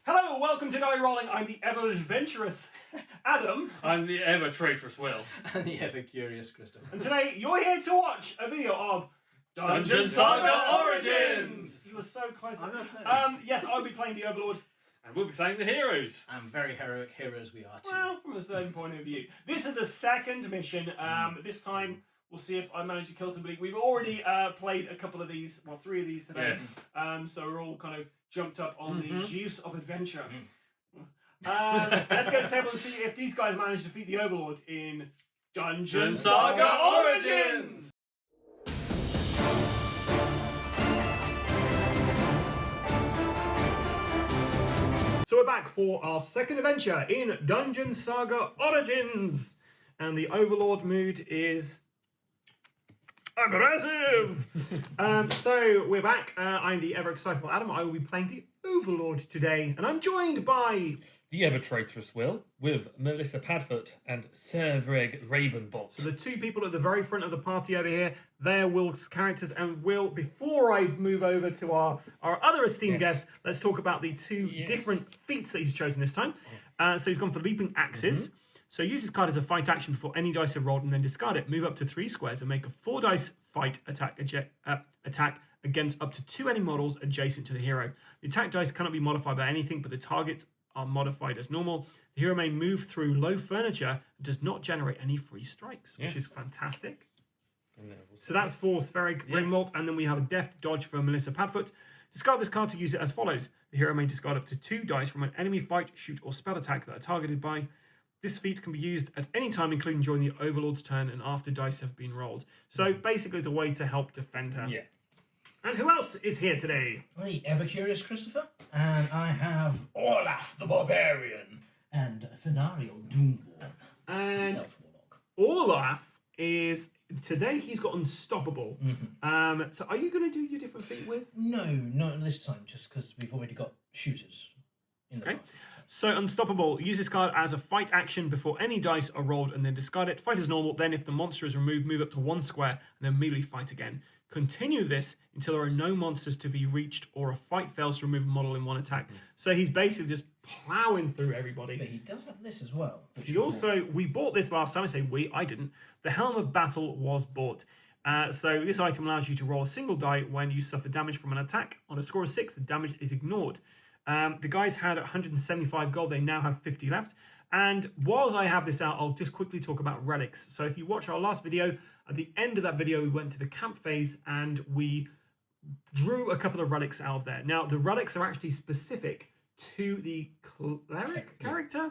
Hello and welcome to Die Rollin. I'm the ever adventurous Adam. I'm the ever traitorous Will. And the ever curious Christopher. And today you're here to watch a video of Dungeon Saga Origins. You were so close. I'm Yes, I'll be playing the Overlord. And we'll be playing the heroes. And very heroic heroes we are too. Well, from a certain point of view. This is the second mission. This time we'll see if I manage to kill somebody. We've already played a couple of these, well, 3 of these today. Yes. So we're all kind of jumped up on the juice of adventure. Let's get to the table and see if these guys manage to defeat the Overlord in Dungeon Saga Origins! So we're back for our second adventure in Dungeon Saga Origins! And the Overlord mood is aggressive! So we're back. I'm the ever excitable Adam. I will be playing the Overlord today. And I'm joined by The ever traitorous Will, with Melissa Padfoot and Sir Greg Ravenbolt. So the 2 people at the very front of the party over here, they're Will's characters. And Will, before I move over to our other esteemed guest, let's talk about the 2 different feats that he's chosen this time. So he's gone for leaping axes. So use this card as a fight action before any dice are rolled and then discard it. Move up to 3 squares and make a 4 dice fight attack against up to 2 enemy models adjacent to the hero. The attack dice cannot be modified by anything, but the targets are modified as normal. The hero may move through low furniture and does not generate any free strikes, which is fantastic. So that's for Spheric Ravenbolt, and then we have a deft dodge for Melissa Padfoot. Discard this card to use it as follows. The hero may discard up to 2 dice from an enemy fight, shoot, or spell attack that are targeted by. This feat can be used at any time, including during the Overlord's turn and after dice have been rolled. So basically it's a way to help defend her. Yeah. And who else is here today? The ever curious Christopher. And I have Olaf the Barbarian and Fenariel Doomborn. And Olaf is, today he's got Unstoppable. So are you going to do your different feat with? No, not this time, just because we've already got shooters in the party. So Unstoppable, use this card as a fight action before any dice are rolled and then discard it. Fight as normal, then if the monster is removed, move up to 1 square and then immediately fight again. Continue this until there are no monsters to be reached or a fight fails to remove a model in 1 attack. So he's basically just plowing through everybody. But he does have this as well. He also, we bought this last time, I say we, I didn't. The Helm of Battle was bought. So this item allows you to roll a single die when you suffer damage from an attack. On a score of 6, the damage is ignored. The guys had 175 gold, they now have 50 left. And whilst I have this out, I'll just quickly talk about relics. So if you watch our last video, at the end of that video, we went to the camp phase and we drew a couple of relics out of there. Now, the relics are actually specific to the cleric character.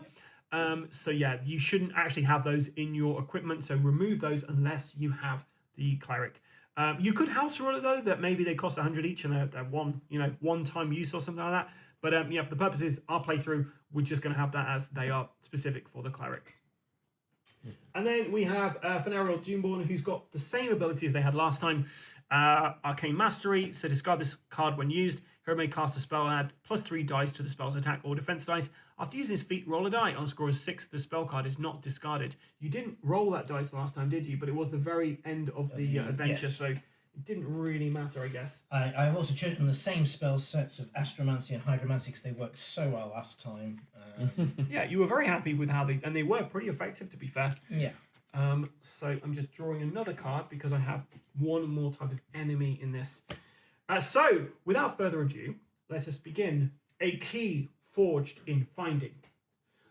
So yeah, you shouldn't actually have those in your equipment. So remove those unless you have the cleric. You could house rule it though, that maybe they cost 100 each and they're one-time use or something like that. But yeah, for the purposes of our playthrough, we're just going to have that as they are specific for the cleric. And then we have Fenariel Doomborn, who's got the same abilities they had last time. Arcane Mastery, so discard this card when used. Hero may cast a spell and add +3 dice to the spell's attack or defense dice. After using this feat, roll a die. On a score of 6, the spell card is not discarded. You didn't roll that dice last time, did you? But it was the very end of the adventure, so it didn't really matter, I guess. I've also chosen the same spell sets of Astromancy and Hydromancy because they worked so well last time. Yeah, you were very happy with how they were pretty effective, to be fair. Yeah. So I'm just drawing another card because I have one more type of enemy in this. So without further ado, let us begin. A key forged in finding.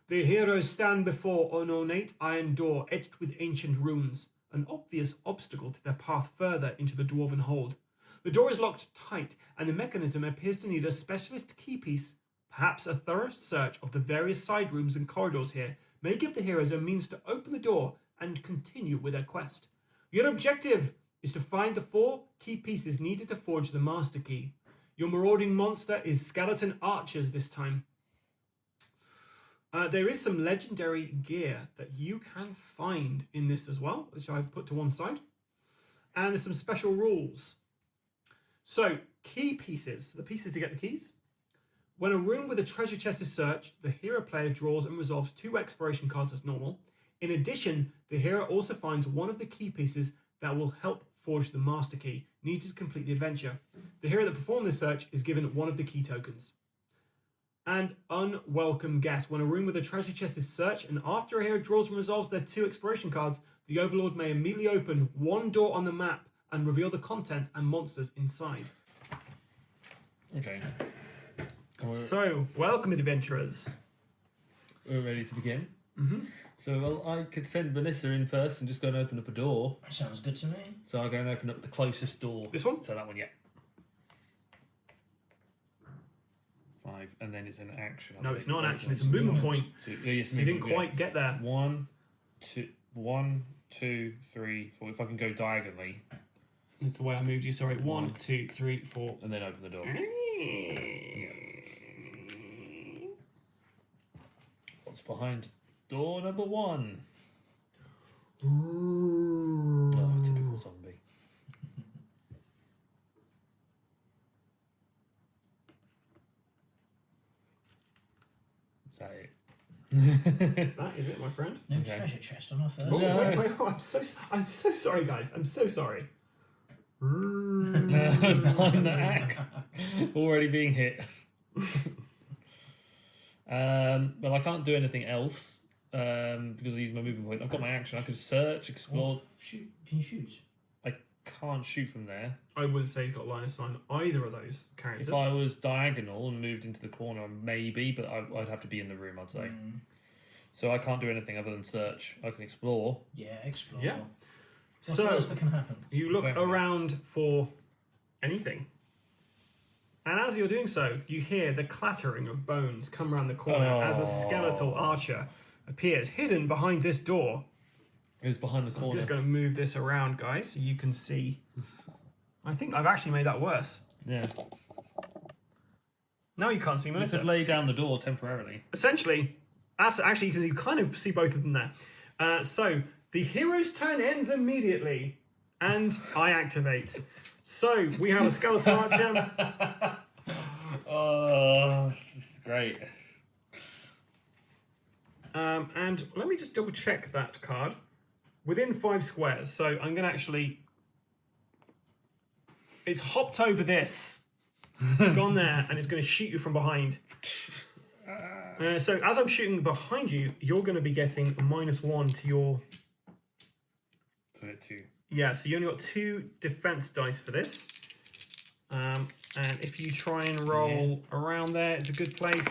The heroes stand before an ornate iron door etched with ancient runes, an obvious obstacle to their path further into the dwarven hold. The door is locked tight, and the mechanism appears to need a specialist key piece. Perhaps a thorough search of the various side rooms and corridors here may give the heroes a means to open the door and continue with their quest. Your objective is to find the 4 key pieces needed to forge the master key. Your marauding monster is skeleton archers this time. There is some legendary gear that you can find in this as well, which I've put to one side. And there's some special rules. So, key pieces, the pieces to get the keys. When a room with a treasure chest is searched, the hero player draws and resolves 2 exploration cards as normal. In addition, the hero also finds one of the key pieces that will help forge the master key needed to complete the adventure. The hero that performed this search is given one of the key tokens. and unwelcome guest. When a room with a treasure chest is searched, and after a hero draws and resolves their 2 exploration cards, the Overlord may immediately open one door on the map and reveal the contents and monsters inside. Okay. So, welcome, adventurers. We're ready to begin. Mm-hmm. So, well, I could send Melissa in first and just go and open up a door. Sounds good to me. So I'll go and open up the closest door. This one? So that one, yeah. 5, and then it's an action. No, it's not an action. It's a movement point. So, yes, So you didn't quite get there. 1, 2, 3, 4. If I can go diagonally. That's the way I moved you. Sorry. 1, 2, 3, 4. And then open the door. What's behind door number 1? Oh, typical zombie. Is that it? That is it, my friend. No Okay. treasure chest on our first. Oh, No. wait. I'm so sorry, guys. I'm so sorry. It's behind the hack. Already being hit. Well, I can't do anything else because I use my movement point. I've got my action. I could search, explore. Shoot. Can you shoot? I can't shoot from there. I wouldn't say you've got line of sight on either of those characters. If I was diagonal and moved into the corner, maybe, but I'd have to be in the room, I'd say. So I can't do anything other than search. I can explore. Yeah, explore. Yeah. What's So the worst that can happen? you look Exactly. around for anything. And as you're doing so, you hear the clattering of bones come around the corner as a skeletal archer appears hidden behind this door. It was behind the So I'm corner. just going to move this around, guys, so you can see. I think I've actually made that worse. Yeah. Now you can't see You Melissa. could lay down the door temporarily. Essentially, that's actually because you kind of see both of them there. So the hero's turn ends immediately, and I activate. So we have a skeleton archer. Oh, this is great. And let me just double check that card. Within 5 squares. So I'm going to actually. It's hopped over this, gone there, and it's going to shoot you from behind. So as I'm shooting behind you, you're going to be getting a -1 to your. So it 2. Yeah, so you only got 2 defense dice for this. And if you try and roll around there, it's a good place.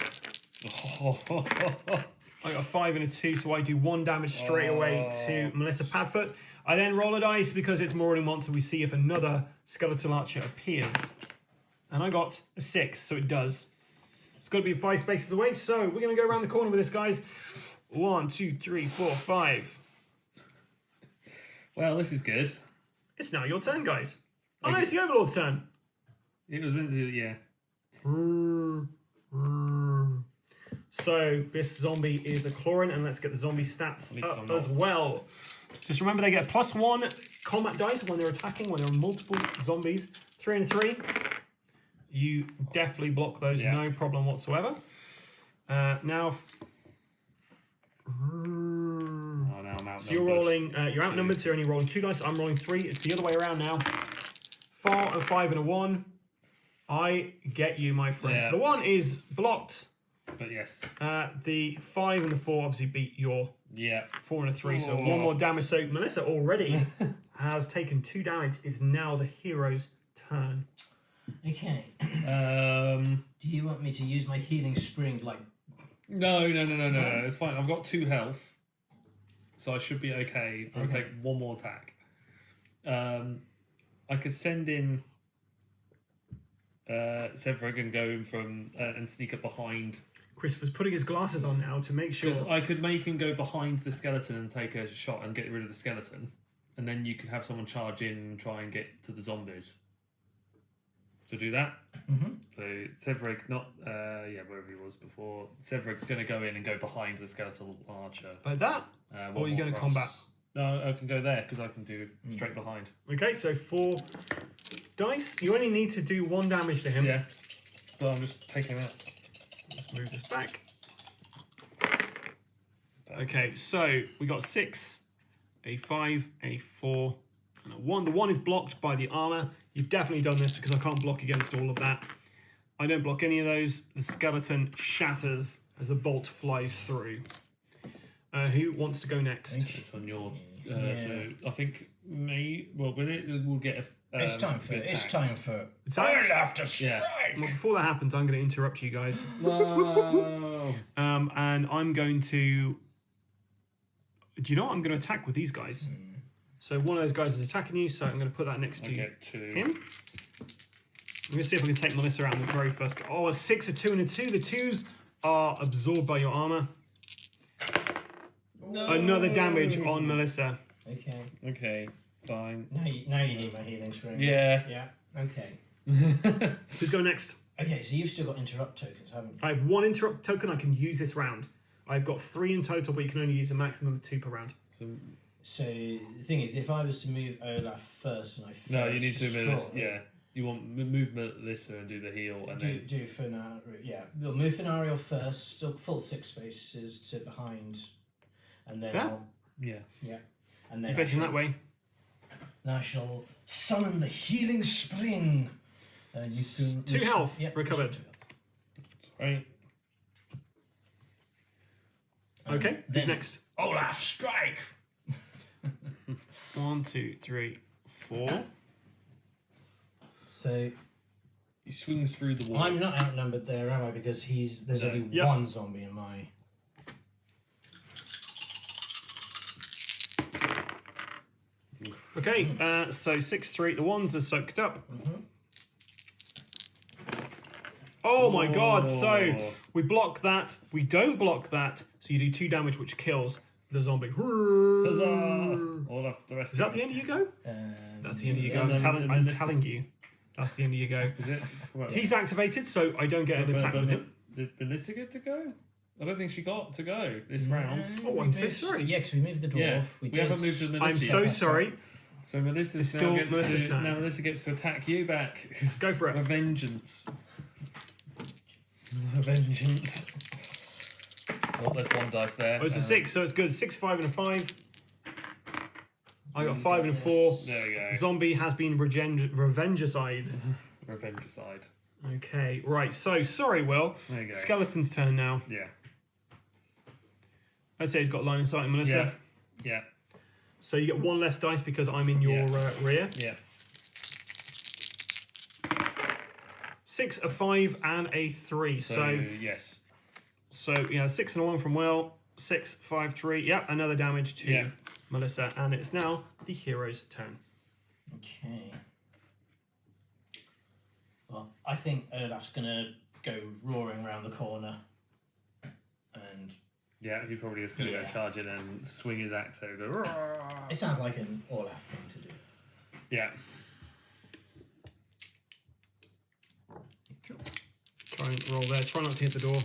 I got a 5 and a 2, so I do 1 damage straight away to Melissa Padfoot. I then roll a dice because it's more than once, so we see if another skeletal archer appears. And I got a 6, so it does. It's got to be 5 spaces away, so we're going to go around the corner with this, guys. 1, 2, 3, 4, 5. Well, this is good. It's now your turn, guys. Oh, no, it's the Overlord's turn. It was meant to, yeah. So this zombie is a Chlorin, and let's get the zombie stats At least up I'm not. as well. Just remember they get +1 combat dice when they're attacking, when there are multiple zombies. 3 and 3. You definitely block those, Yeah. no problem whatsoever. Now, Oh, now I'm out. so you're rolling, you're outnumbered, so you're only rolling 2 dice. I'm rolling 3. It's the other way around now. 4, a 5, and a 1. I get you, my friend. Yeah. So the 1 is blocked. But yes. The 5 and the 4 obviously beat your Yeah. 4 and a 3, so Oh. 1 more damage. So Melissa already has taken 2 damage. Is now the hero's turn. Okay. Um. Do you want me to use my healing spring like? No. It's fine. I've got 2 health, so I should be okay if I Okay. take 1 more attack. I could send in Severick and go in from and sneak up behind. Christopher's putting his glasses on now to make sure. Because I could make him go behind the skeleton and take a shot and get rid of the skeleton, and then you could have someone charge in and try and get to the zombies. So do that. Mm-hmm. So Severick, not wherever he was before. Severick's going to go in and go behind the skeletal archer. Like that? One Or are you more going to cross. combat? No, I can go there because I can do straight behind. Okay, so 4 dice. You only need to do 1 damage to him. Yeah. So I'm just taking out. Let's move this back. Okay, so we got 6, a 5, a 4, and a 1. The 1 is blocked by the armor. You've definitely done this because I can't block against all of that. I don't block any of those. The skeleton shatters as a bolt flies through. Who wants to go next? It's on your. Yeah. So I think me. Well, we'll get a. It's time for. get It's attacked. time for. Attack? I'll have to strike. Yeah. Well, before that happens, I'm going to interrupt you guys. No. And I'm going to. Do you know what? I'm going to attack with these guys. So one of those guys is attacking you, so I'm going to put that next to get two. him. I'm going to see if I can take Melissa out in the very first. Oh, a 6, a 2, and a 2. The 2s are absorbed by your armor. No. Another damage on Melissa. Okay. Okay. Fine. Now you need my healing spring. Yeah. Yeah. Okay. Who's going next? Okay. So you've still got interrupt tokens, haven't you? I have 1 interrupt token I can use this round. I've got 3 in total, but you can only use a maximum of 2 per round. So the thing is, if I was to move Olaf first, and I first No, you need to destroy, move this. Yeah. You want move Melissa and do the heal, and then do Fenario. Yeah, we'll move Fenario first. Still full 6 spaces to behind, and then Yeah. yeah. and then You're facing that way. Then I shall summon the healing spring. You can 2 health yeah, recovered. Right. Okay, who's then next? Olaf, strike. 1, 2, 3, 4. So He swings through the wall. I'm not outnumbered there, am I? Because there's No. only Yep. 1 zombie in my. Okay, so 6, 3. The 1s are soaked up. Oh my god, so we block that, we don't block that, so you do 2 damage, which kills the zombie. Huzzah! All after the rest. Is that the end of your go? That's the end of your go. and then I'm this telling is- you. That's the end of your go. Is it? Well, He's activated, so I don't get an attack with him. Did Melissa get to go? I don't think she got to go this round. Oh, I'm so sorry. Yeah, because we moved the dwarf. Yeah, we did- haven't moved the Melissa. I'm yet. so sorry. So Melissa It's now still gets Melissa's to turn. now Melissa gets to attack you back. Go for A it. vengeance. A vengeance. Oh, there's 1 dice there. Oh, it's a 6, so it's good. 6, 5, and a 5. I got 5 and a 4. There we go. Zombie has been revengicide. Revengeicide. Okay, right. So, sorry, Will. There you go. Skeleton's turn now. Yeah. I'd say he's got line of sight, Melissa. Yeah. So you get 1 less dice because I'm in your rear. Yeah. 6, a 5, and a 3. So yes. So yeah, 6 and a 1 from Will. 6, 5, 3. Yep, another damage to Melissa, and it's now the hero's turn. Okay. Well, I think Olaf's gonna go roaring around the corner, and Yeah, he probably is going to Yeah. go charge in and swing his axe over. it sounds like an Olaf thing to do. Yeah. Try and roll there. Try not to hit the door.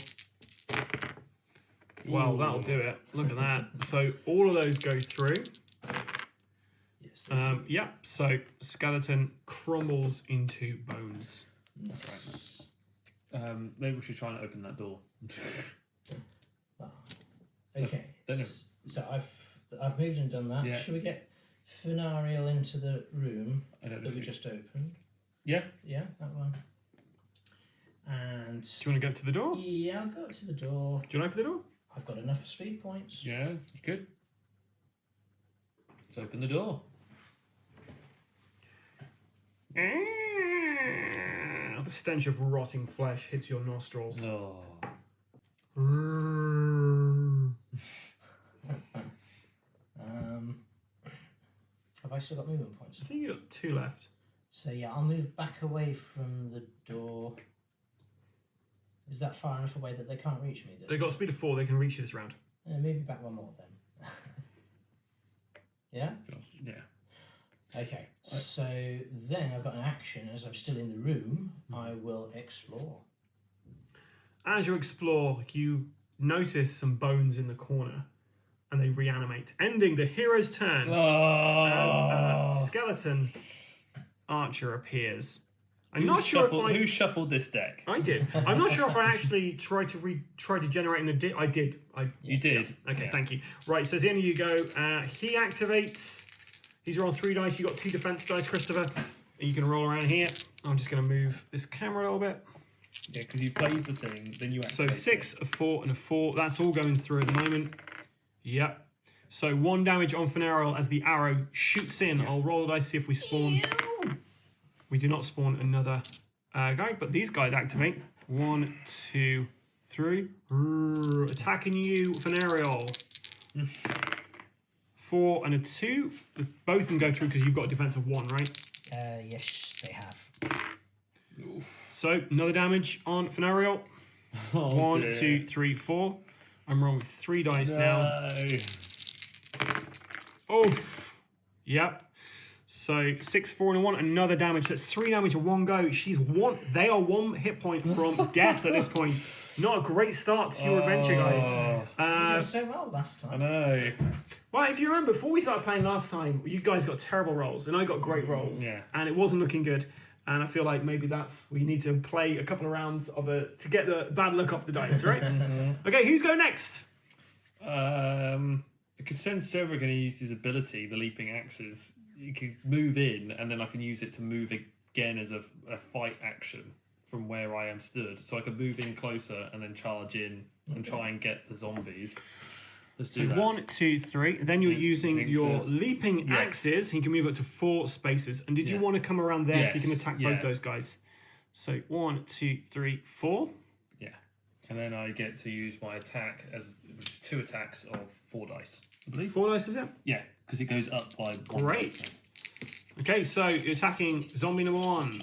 Well, that'll do it. Look at that. So all of those go through. Yes. Yep. So skeleton crumbles into bones. Nice. Maybe we should try and open that door. Ah, okay. Don't know. So I've moved and done that. Yeah. Should we get Funariel into the room I don't know that if we you... just opened? Yeah. Yeah, that one. And Do you want to go to the door? Do yeah, I'll go up to the door. you want to open the door? I've got enough speed points. Yeah, you could. Let's open the door. The stench of rotting flesh hits your nostrils. Oh. Have I still got movement points? I think you got 2 left. So yeah, I'll move back away from the door. Is that far enough away that they can't reach me? This They've got speed of 4. They can reach you this round. maybe back one more then. Yeah. Yeah. Okay. So then I've got an action. As I'm still in the room, I will explore. As you explore, you notice some bones in the corner, and they reanimate, ending the hero's turn. As Oh. a skeleton archer appears. I'm Who not sure if shuffled, I. who shuffled this deck? I did. I'm not sure if I actually tried to generate an addition. I did. You did. Okay, Yeah. thank you. Right, so at the end of you go. He activates. He's rolling 3 dice. You got 2 defense dice, Christopher. You can roll around here. I'm just going to move this camera a little bit. Yeah, because you played the thing, then you So activate 6, it. a 4, and a 4. That's all going through at the moment. Yep. So 1 damage on Fanariel as the arrow shoots in. I'll roll the dice, see if we spawn. We do not spawn another guy, but these guys activate. 1, 2, 3. Attacking you, Fanariel. 4 and a 2. Both of them go through because you've got a defense of 1, right? Yes, they have. Oof. So another damage on Fanariel. Oh, 1, dear. 2, 3, 4. I'm rolling with 3 dice now. Oof. Yep. So 6, 4, and a 1. Another damage. That's 3 damage in one go. They are 1 hit point from death at this point. Not a great start to your adventure, guys. You did so well last I time. know. Well, if you remember, before we started playing last time, you guys got terrible rolls, and I got great rolls. Yeah. And it wasn't looking good. And I feel like maybe we need to play a couple of rounds to get the bad luck off the dice, right? Okay, who's going next? I could send Sever going to use his ability, the leaping axes. You can move in, and then I can use it to move again as a fight action from where I am stood. So I can move in closer and then charge in and try and get the zombies. Let's do So that. 1, 2, 3. Then you're using your leaping Yes. axes. You can move up to 4 spaces. And did you want to come around there so you can Yes, attack yeah. both those guys? So 1, 2, 3, 4. Yeah. And then I get to use my attack as 2 attacks of 4 dice. I believe. 4 dice, is it? Yeah, because it goes up by 1. Great. Okay, so you're attacking zombie number 1.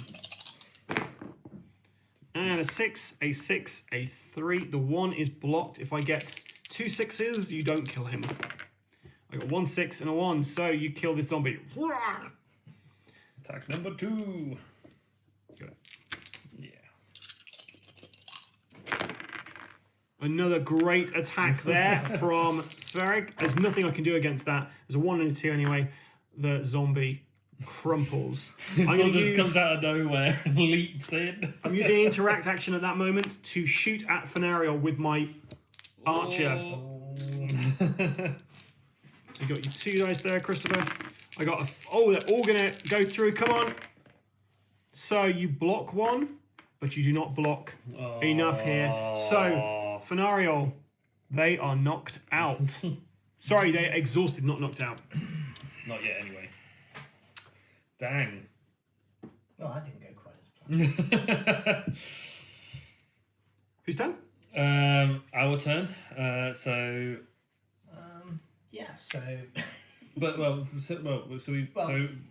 And a 6, a 6, a 3. The 1 is blocked. If I get 2 6s, you don't kill him. I got 1 6 and a 1, so you kill this zombie. Attack number 2. Got it. Yeah. Another great attack there from Sverig. There's nothing I can do against that. There's a 1 and a 2 anyway. The zombie crumples. His I'm gun gonna just comes out of nowhere and leaps in. I'm using interact action at that moment to shoot at Fanariel with my archer. You got your 2 dice there, Christopher. I got they're all gonna go through. Come on. So you block 1, but you do not block enough here. So Fanariel, they are knocked out. Sorry, they're exhausted, not knocked out. Not yet, anyway. Dang. Well, that didn't go quite as planned. Whose turn? Our turn. So, Yeah, so... but so we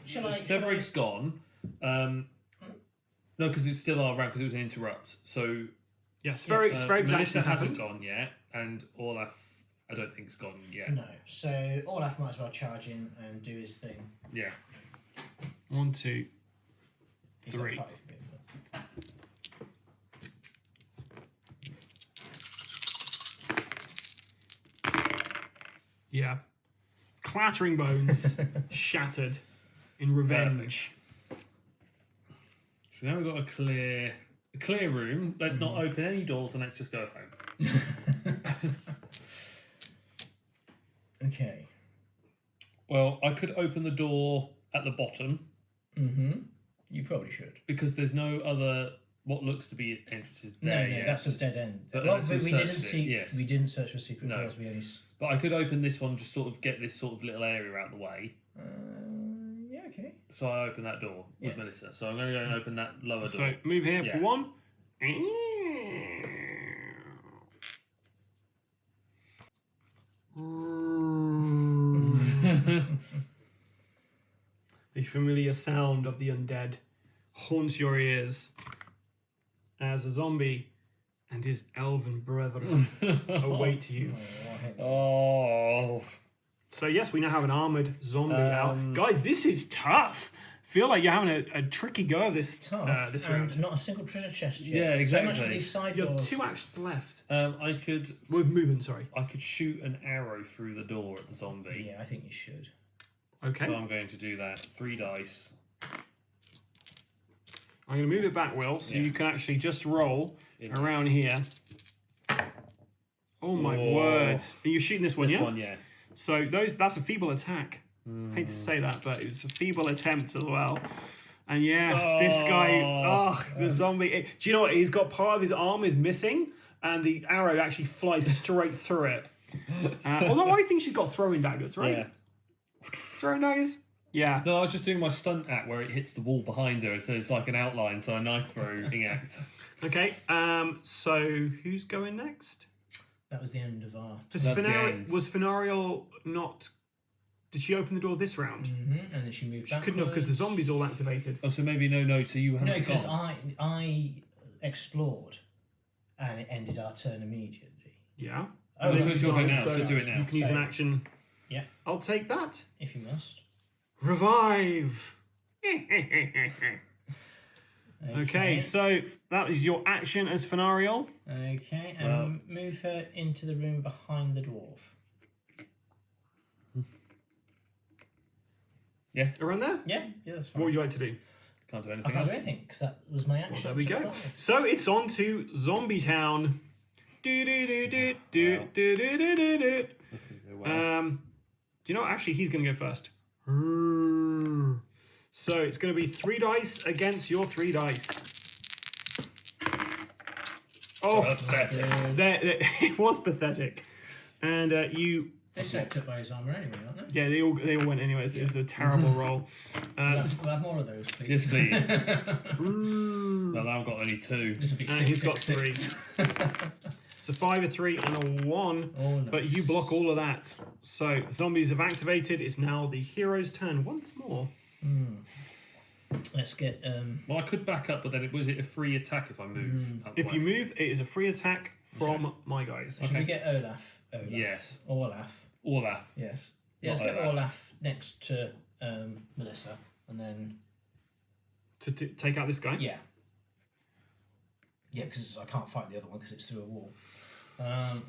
shall I- Severig's gone. No, because it's still our round because it was an interrupt. So Yes, Sverig's Melissa action hasn't happened. gone yet, and Olaf, I don't think, has gone yet. No, so Olaf might as well charge in and do his thing. Yeah. 1, 2, He's got 3. 5 movement. Yeah. Clattering bones, shattered in revenge. So now we've got a clear room. Let's not open any doors and let's just go home. Okay. Well, I could open the door at the bottom You probably should. because there's no other what looks to be entrances there No, yet. that's a dead end. But Well, unless but we we searched didn't it, see. yes. We didn't search for secret No. doors. We only. But I could open this one, just sort of get this sort of little area out of the way. Yeah. Okay. So I open that door with Yeah. Melissa. So I'm going to go and open that lower So door. move here Yeah. for 1. The familiar sound of the undead haunts your ears as a zombie and his elven brethren await you. Oh. So yes, we now have an armored zombie out. Guys, this is tough. Feel like you're having a tricky go of this Tough. this and round. not a single treasure chest yet. Yeah, exactly. So much for these side You have doors. 2 actions left. I could With movement, sorry. shoot an arrow through the door at the zombie. Yeah, I think you should. Okay. So I'm going to do that. 3 dice. I'm going to move it back, Will, so Yeah. you can actually just roll around here. Oh my Whoa. word. Are you shooting this one, This yeah? one, yeah. So that's a feeble attack. Hate to say that, but it was a feeble attempt as well. And yeah, this guy, the Oh. zombie. Do you know what? He's got part of his arm is missing, and the arrow actually flies straight through it. Although I think she's got throwing daggers, right? Yeah. Throwing daggers? Yeah. No, I was just doing my stunt act where it hits the wall behind her, so it's like an outline, so a knife throwing act. Okay, so who's going next? That was the end of our. That's the end. Was Fenariel not... Did she open the door this round? And then she moved She back. couldn't have because the zombie's all activated. Oh, so maybe no, so you haven't No, because gone. I explored, and it ended our turn immediately. Yeah. Oh, so it's your Fine, go now, so do it now. You can use an action. Yeah. I'll take that. If you must. Revive. Okay, so that is your action as Fenariel. Okay, and move her into the room behind the dwarf. Yeah. Around there? Yeah, that's fine. What would you like to do? Can't do I anything can't else. do anything because that was my Well, action. there we to go. revive. So it's on to Zombie Town. Do, do, do, do, do, Wow. do, do, do, do, do. That's gonna go well. Do you know what? Actually, he's going to go first. So it's going to be 3 dice against your 3 dice. Oh, Pathetic. it was pathetic. And you... They're soaked up by his armour anyway, aren't they? Yeah, they all went anyways. It was a terrible roll. We'll have more of those, please. Yes, please. Ooh. Well, I've got only 2. This will be And he's got 6. It's a 5, a 3, and a 1. Oh, nice. But you block all of that. So zombies have activated. It's now the hero's turn once more. Let's get. Well, I could back up, but then was it a free attack if I move? out the If way? you move, it is a free attack from my guys. Should we get Olaf? Yes. Olaf. Olaf. Yes. Yeah, let's Not get Olaf. Olaf next to Melissa, and then To take out this guy? yeah, because I can't fight the other one because it's through a wall.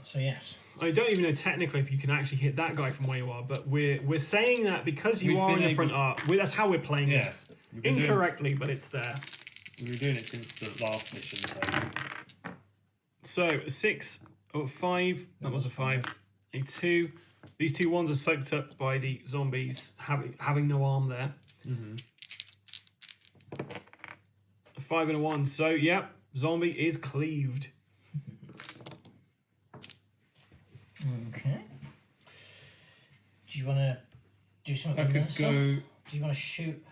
So yes. I don't even know technically if you can actually hit that guy from where you are, but we're saying that because you We've are in been the front able art. That's how we're playing Yeah. this. We've been doing- Incorrectly, but it's there. We've been doing it since the last mission, so. So 6, 5. That was a 5. A 2. These 2 ones are soaked up by the zombies having no arm there. A 5 and a 1. So yep, zombie is cleaved. Okay. Do you want to do something? I with could Melissa? go. Do you want to shoot?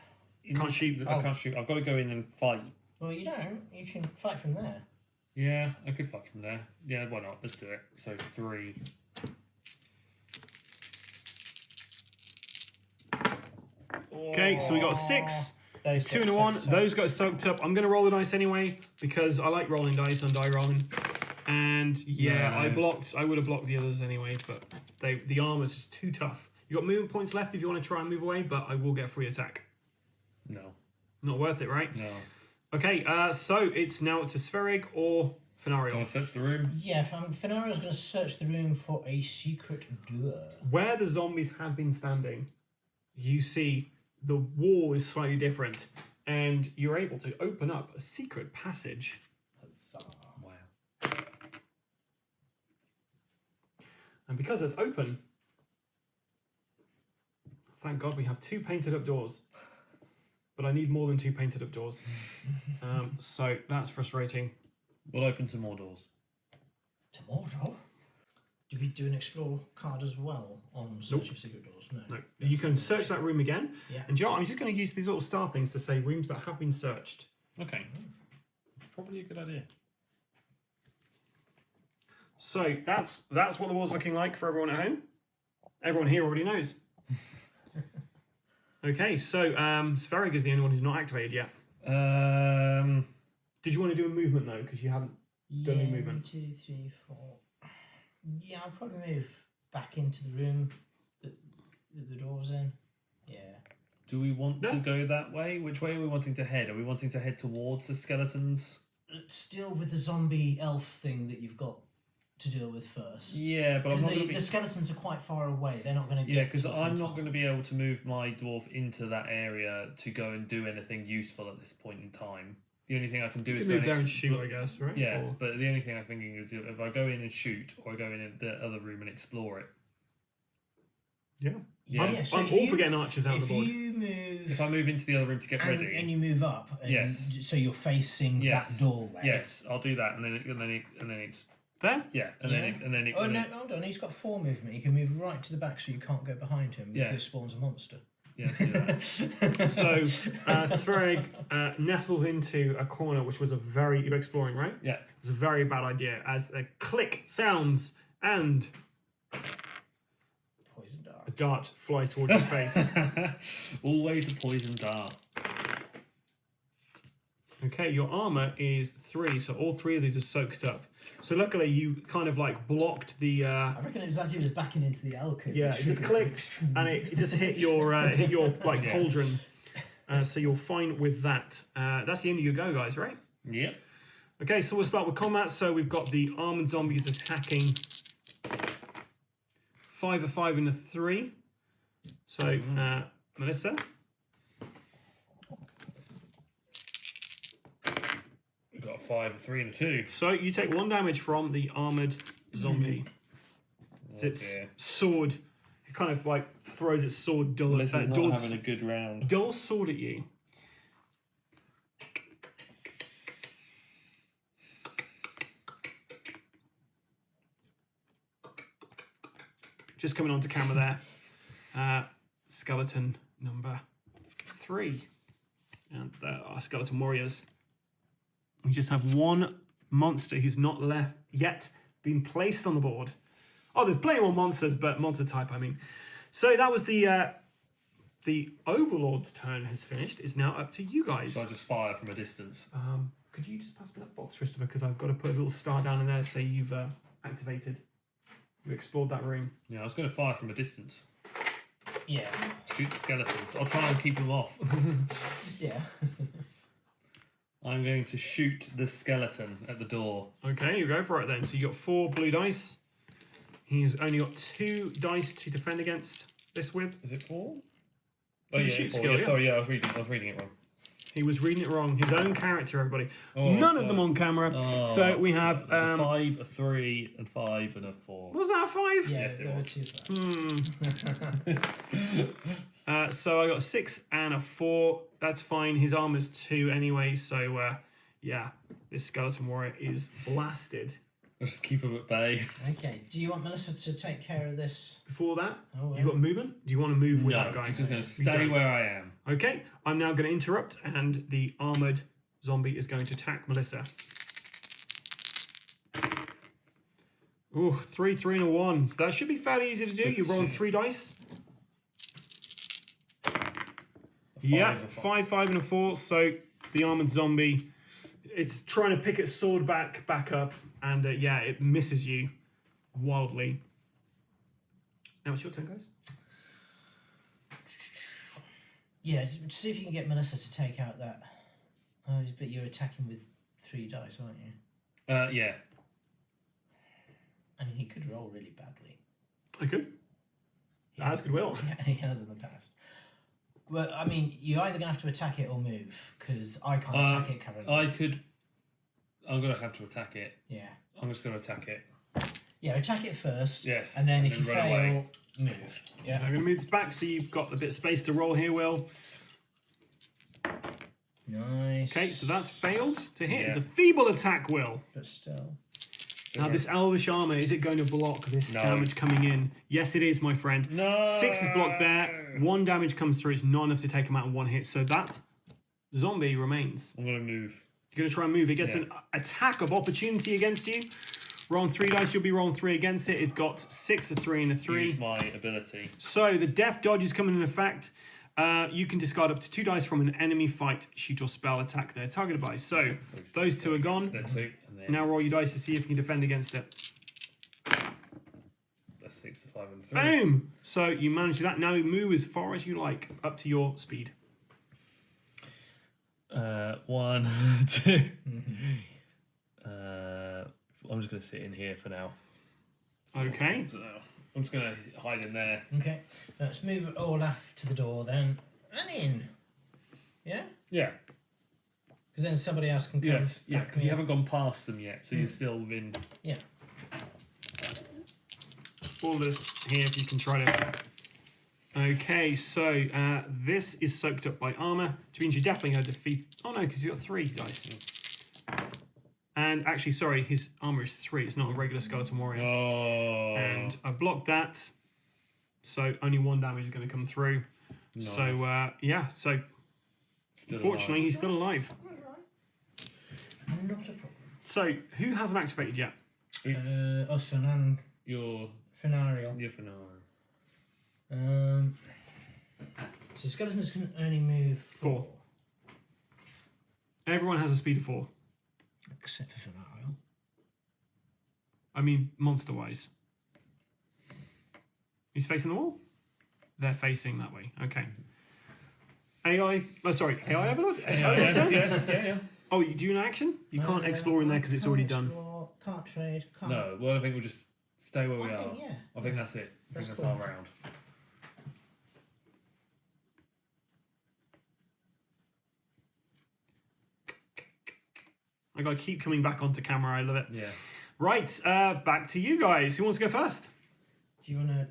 You can't shoot. I can't shoot. I've got to go in and fight. Well, you don't. You can fight from there. Yeah, I could fight from there. Yeah, why not? Let's do it. So 3. Okay, so we got a 6. Those 2 got and a 1. soaked up. Those got soaked up. I'm going to roll the dice anyway because I like rolling dice on Die Rollin. And yeah, No. I would have blocked the others anyway, but the armor's just too tough. You got movement points left if you want to try and move away, but I will get free attack. No. Not worth it, right? No. Okay, so it's now to Sverrig or Do you Fenariel. want to search the room? Yeah, Fenariel's going to search the room for a secret door. Where the zombies had been standing, you see the wall is slightly different, and you're able to open up a secret passage. Wow. And because it's open, thank God we have 2 painted up doors. But I need more than 2 painted up doors. So that's frustrating. We'll open some more doors. Tomorrow? Did we do an explore card as well on search of secret doors? No. No, you can search that room again. Yeah. And Joe, I'm just going to use these little star things to say rooms that have been searched. Okay. Probably a good idea. So that's what the wall's looking like for everyone at home. Everyone here already knows. Okay, so Sverrig is the only one who's not activated yet. Did you want to do a movement though? Because you haven't done any movement. 1, 2, 3, 4. Yeah, I'll probably move back into the room that the door was in. Yeah. Do we want Yeah. to go that way? Which way are we wanting to head? Are we wanting to head towards the skeletons? Still with the zombie elf thing that you've got to deal with first. Yeah, but I'm Because not going to the be. skeletons are quite far away. They're not going to get. Yeah, because to us I'm in not time. going to be able to move my dwarf into that area to go and do anything useful at this point in time. The only thing I can do You is can go move and there and explore- shoot, I guess, right? Yeah, Or- but the only thing I'm thinking is if I go in and shoot, or I go in the other room and explore it. Yeah. Yeah. I'm so if all you- for getting archers out of If the board. you move, If I move into the other room to get ready, and you move up, and Yes. so you're facing Yes. that doorway. yes, I'll do that, and then it's There? yeah, and Yeah. then it. Oh no, hold on. He's got 4 movement. You can move right to the back, so you can't go behind him Yeah. if he spawns a monster. Yeah, do that. So, Sverig nestles into a corner, which was you're exploring, right? Yeah. It was a very bad idea, as a click sounds and Poison dart. a dart flies towards your face. Always a poison dart. Okay, your armor is 3, so all 3 of these are soaked up. So luckily you kind of like blocked the I reckon it was as he was backing into the alcove. yeah, it just clicked and it just hit your like Yeah. cauldron. So you're fine with that. That's the end of your go, guys, right? Yep. Okay, so we'll start with combat. So we've got the armored zombies attacking 5, a 5, and a 3. So Melissa, We've got a 5, a 3, and a 2. so you take 1 damage from the armored zombie. Oh, Its dear. sword, it kind of like throws its sword dull, This is not dull, having a good round. dull sword at you. Just coming onto camera there. Skeleton number 3. And there are skeleton warriors. We just have 1 monster who's not left yet been placed on the board. Oh, there's plenty more monsters, but monster type, I mean. So that was the Overlord's turn has finished. It's now up to you guys. So I just fire from a distance. Could you just pass me that box, Christopher? Because I've got to put a little star down in there, so you've activated. You explored that room. Yeah, I was going to fire from a distance. Yeah. Shoot the skeletons. I'll try and keep them off. Yeah. I'm going to shoot the skeleton at the door. Okay, you go for it then. So you got 4 blue dice. He's only got 2 dice to defend against this with. Is it 4? Oh You yeah, shoot it's 4. skill, Yeah, yeah. sorry, yeah, I was reading it wrong. He was reading it wrong. His own character, everybody. Oh, None of them on camera. Oh, So we have. there's a 5, a 3, and 5, and a 4. Was that a 5? Yeah, Yes, it there were was. 2 there. So I got 6 and a 4. That's fine. His armor's 2 anyway. So yeah, this skeleton warrior is blasted. I'll just keep them at bay. Okay. Do you want Melissa to take care of this? Before that, Oh, you got movement. Do you want to move with No, that guy? I'm just going to You stay don't. where I am. Okay, I'm now going to interrupt, and the armored zombie is going to attack Melissa. Ooh, 3, 3, and a 1. So that should be fairly easy to do. You're rolling 3 dice. Yeah, a 5, 5, and a 4. So the armored zombie, it's trying to pick its sword back up, and yeah, it misses you wildly. Now it's your turn, guys. Yeah, just see if you can get Melissa to take out that. Oh, but you're attacking with 3 dice, aren't you? Yeah. I mean, he could roll really badly. I could. As good will. Yeah, he has in the past. Well, I mean, you're either going to have to attack it or move, because I can't attack it currently. I'm going to have to attack it. Yeah. I'm just going to attack it. Yeah, attack it first. Yes, And then and if then you run fail, away. move. Yeah. I'm going to move this back so you've got a bit of space to roll here, Will. Nice. Okay, so that's failed to hit. Yeah. It's a feeble attack, Will. But still. Now, this elvish armor, is it going to block this No. damage coming in? Yes, it is, my friend. No! 6 is blocked there. 1 damage comes through. It's not enough to take him out in 1 hit. So that zombie remains. I'm going to move. You're going to try and move. It gets Yeah. an attack of opportunity against you. Rolling 3 dice, you'll be rolling 3 against it. It got 6, a 3, and a 3. Use my ability. So the death dodge is coming in effect. You can discard up to 2 dice from an enemy fight, shoot or spell attack they're targeted by. So those 2 are gone. Then 2, and then Now roll your dice to see if you can defend against it. that's 6, a 5, and a 3. Boom! So you manage that. Now you move as far as you like, up to your speed. 1, 2. I'm just going to sit in here for now. Okay. So I'm just going to hide in there. Okay. Let's move Olaf to the door then. And in. Yeah? Yeah. Because then somebody else can come. Yes. Yeah, back because me you up. haven't gone past them yet, so you're still within. Yeah. All this here if you can try to Okay, so this is soaked up by armor, which means you're definitely going to defeat. Oh no, because you've got 3 dice. And actually, sorry, his armor is 3. It's not a regular skeleton warrior. Oh. And I blocked that, so only 1 damage is going to come through. Nice. So yeah, so Still unfortunately, alive. he's still alive. Not a problem. So who hasn't activated yet? Oops. Usman and You're Fenario. for now. So skeletons can only move 4. Everyone has a speed of 4. Except for Fenario. I mean, monster-wise. He's facing the wall? They're facing that way. Okay. AI... Oh, sorry. AI Everlord? Yeah. Oh, you do an action? You can't explore in there because it's already done. Can't trade. Can't. No, well, I think we'll just stay where we I are. think, yeah. I think that's it. I That's think cool. that's our round. I gotta keep coming back onto camera. I love it. Yeah. Right, back to you guys. Who wants to go first? Do you want to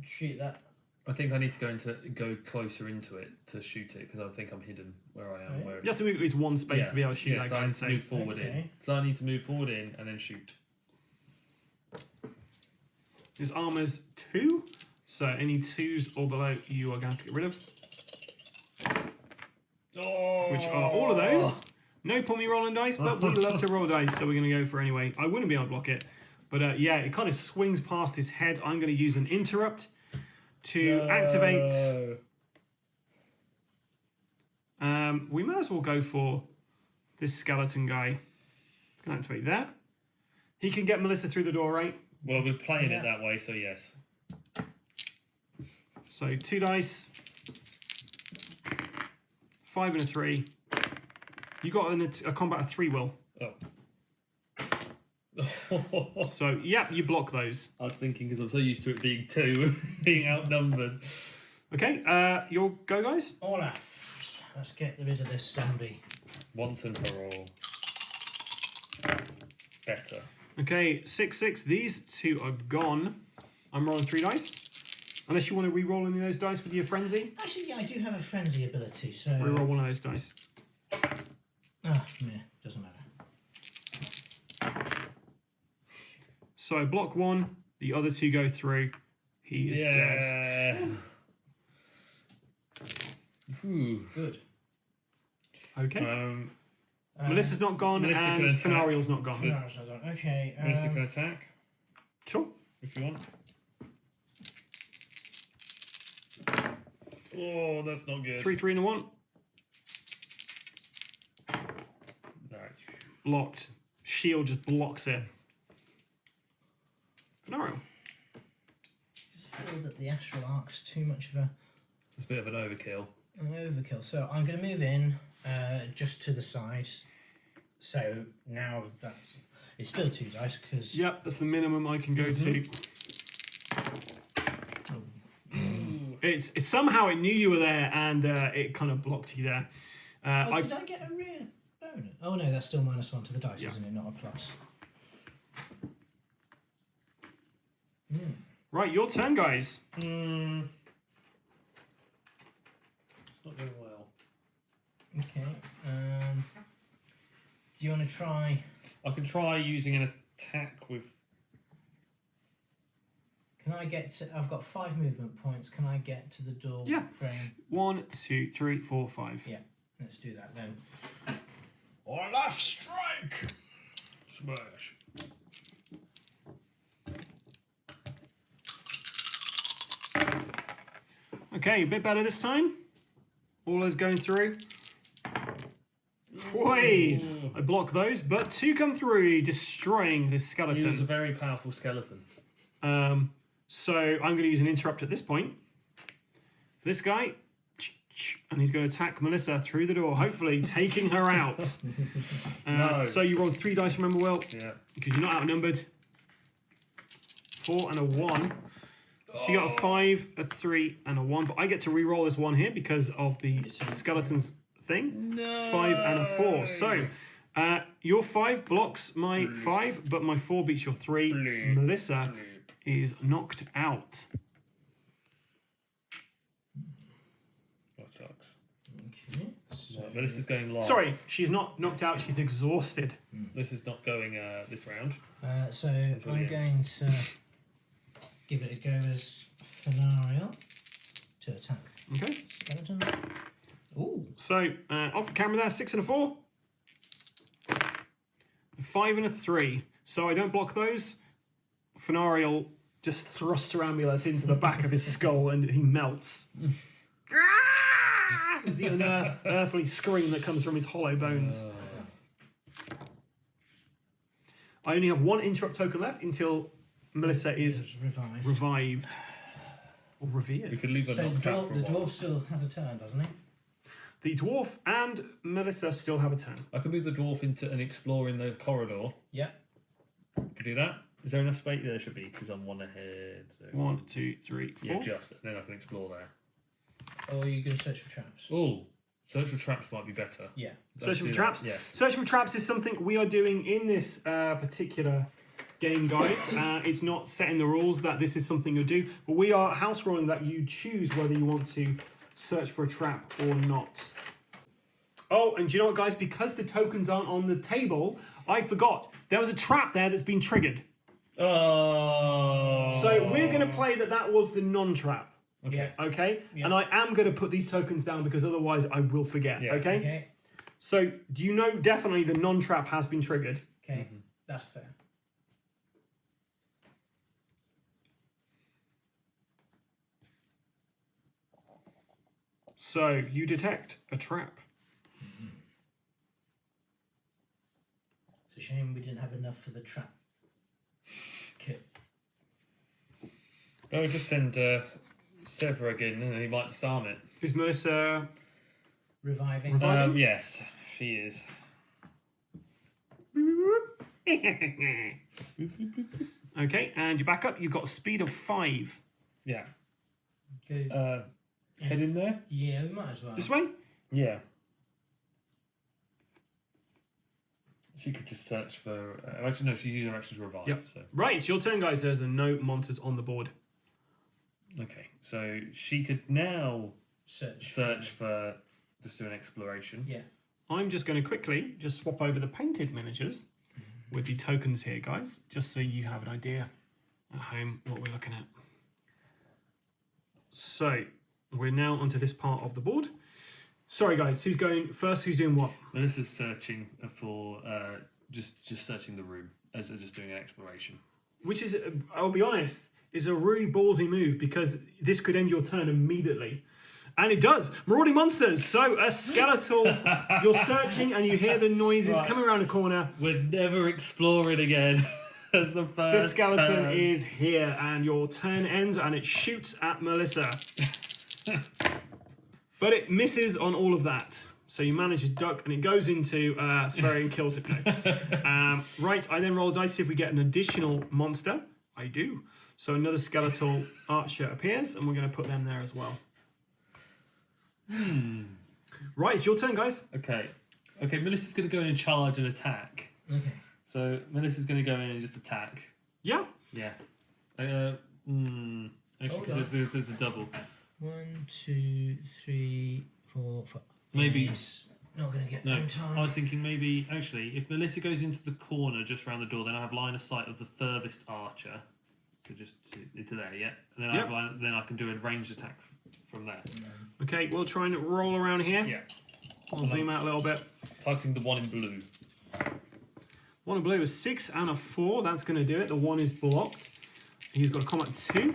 shoot that? I think I need to go closer into it to shoot it because I think I'm hidden where I am. Right. Where You have to move at least 1 space Yeah. to be able to shoot Yeah, that so I guy. need to move forward in. Okay. So I need to move forward in and then shoot. His armor's 2, so any 2s or below you are going to have to get rid of, Oh. which are all of those. No point me rolling dice, but we love to roll dice, so we're going to go for it anyway. I wouldn't be able to block it, but yeah, it kind of swings past his head. I'm going to use an interrupt to activate. We might as well go for this skeleton guy. It's going to activate that. He can get Melissa through the door, right? Well, we're playing it that way, so yes. So 2 dice, 5 and a 3. You got a combat of 3, Will. Oh. So yeah, you block those. I was thinking because I'm so used to it being 2, being outnumbered. Okay, your go, guys. All right. Let's get rid of this zombie. Once and for all. Better. Okay, 6, 6. These 2 are gone. I'm rolling 3 dice. Unless you want to re-roll any of those dice with your frenzy. Actually, yeah, I do have a frenzy ability, so. Re-roll one of those dice. Ah, yeah, doesn't matter. So I block 1. The other 2 go through. He is dead. Ooh. Good. Okay. Melissa's not gone, Melissa can and attack. Fenariel's not gone. Fenaro's not gone. Okay. Melissa can attack Sure. if you want. Oh, that's not good. 3, 3, and a 1. No. Blocked. Shield just blocks it. Fenario. I just feel that the astral arc's too much of It's a bit of an overkill. an overkill. So I'm going to move in just to the side. So now it's still 2 dice because. Yep, that's the minimum I can go to. It's somehow it knew you were there and it kind of blocked you there. Did I get a rear bonus? Oh no, that's still -1 to the dice, Yeah. isn't it? Not a plus. Right, your turn, guys. It's not going well. Okay. Do you want to try? I can try using an attack with. Can I get to? I've got 5 movement points. Can I get to the door Yeah. frame? 1, 2, 3, 4, 5. Yeah. Let's do that then. Olaf strike. Smash. Okay, a bit better this time. All those going through. Whey! I block those, but 2 come through, destroying this He was a skeleton. very powerful skeleton. So I'm going to use an interrupt at this point. For this guy. And he's going to attack Melissa through the door, hopefully taking her out. No. So you rolled 3 dice, remember, Will? Yeah. Because you're not outnumbered. 4 and a 1. So you got a 5, a 3, and a 1. But I get to re-roll this 1 here because of the skeleton's thing. No. 5 and a 4. So your 5 blocks my 5, but my 4 beats your 3. Bleep. Melissa is knocked out. So, Right, Melissa's going last. Sorry, she's not knocked out. She's exhausted. Melissa's not going this round. so I'm going to give it a go as Fenariel to attack Okay. skeleton. Ooh. So off the camera there, 6 and a 4, 5 and a 3. So I don't block those. Fenariel just thrusts her amulet into the back of his skull and he melts. Is the unearthly scream that comes from his hollow bones. I only have 1 interrupt token left until Melissa is revived. Or revered. We could leave a So knocked the dwarf still has a turn, doesn't he? The dwarf and Melissa still have a turn. I could move the dwarf into and explore in the corridor. Yeah. Could do that. Is there enough space? There should be, because I'm 1 ahead. So. 1, 2, 3, 4. Yeah, just. Then I can explore there. Or are you going to search for traps? Oh, search for traps might be better. Yeah. Searching for traps? Yes. Searching for traps is something we are doing in this particular game, guys. It's not set in the rules that this is something you'll do, but we are house rolling that you choose whether you want to search for a trap or not. Oh, and do you know what, guys? Because the tokens aren't on the table, I forgot. There was a trap there that's been triggered. Oh. So we're going to play that was the non-trap. Okay. Okay? Yeah. And I am going to put these tokens down because otherwise I will forget. Yeah. Okay? Okay. So do you know definitely the non-trap has been triggered? Okay. That's fair. So you detect a trap. It's a shame we didn't have enough for the trap kit. I would just send Sever again and he might disarm it. Is Melissa... Reviving. Reviving? Yes, she is. Okay, and you back up. You've got a speed of 5. Yeah. Good. Head in there? Yeah, we might as well. This way? Yeah. She could just search for... actually, no, she's using her action to revive. Yep. So. Right, it's your turn, guys. There's no monsters on the board. Okay, so she could now Search for... Just do an exploration. Yeah. I'm just going to quickly just swap over the painted miniatures with the tokens here, guys, just so you have an idea at home what we're looking at. So we're now onto this part of the board. Sorry, guys, who's going first? Who's doing what? Melissa's searching for just searching the room as just doing an exploration. Which is, I'll be honest, is a really ballsy move because this could end your turn immediately. And it does. Marauding monsters. So a skeletal, you're searching and you hear the noises coming around the corner. We're never exploring again. As the first The skeleton turn. is here and your turn ends and it shoots at Melissa. But it misses on all of that. So you manage to duck and it goes into Sverre and kills it. No. Right, I then roll a dice, see if we get an additional monster. I do. So another skeletal archer appears and we're going to put them there as well. Right, it's your turn, guys. Okay, Melissa's going to go in and charge and attack. Okay. So Melissa's going to go in and just attack. Yeah. Yeah. Actually, because there's a double. 1, 2, 3, 4, 5. Maybe. It's not going to get No, in time. I was thinking maybe, actually, if Melissa goes into the corner just around the door, then I have line of sight of the furthest archer. So just into there, yeah? And then, Yep. then I can do a ranged attack from there. Okay, we'll try and roll around here. Yeah. I'll zoom out a little bit. Targeting the one in blue. One in blue is 6 and a 4. That's going to do it. The 1 is blocked. He's got a combat 2.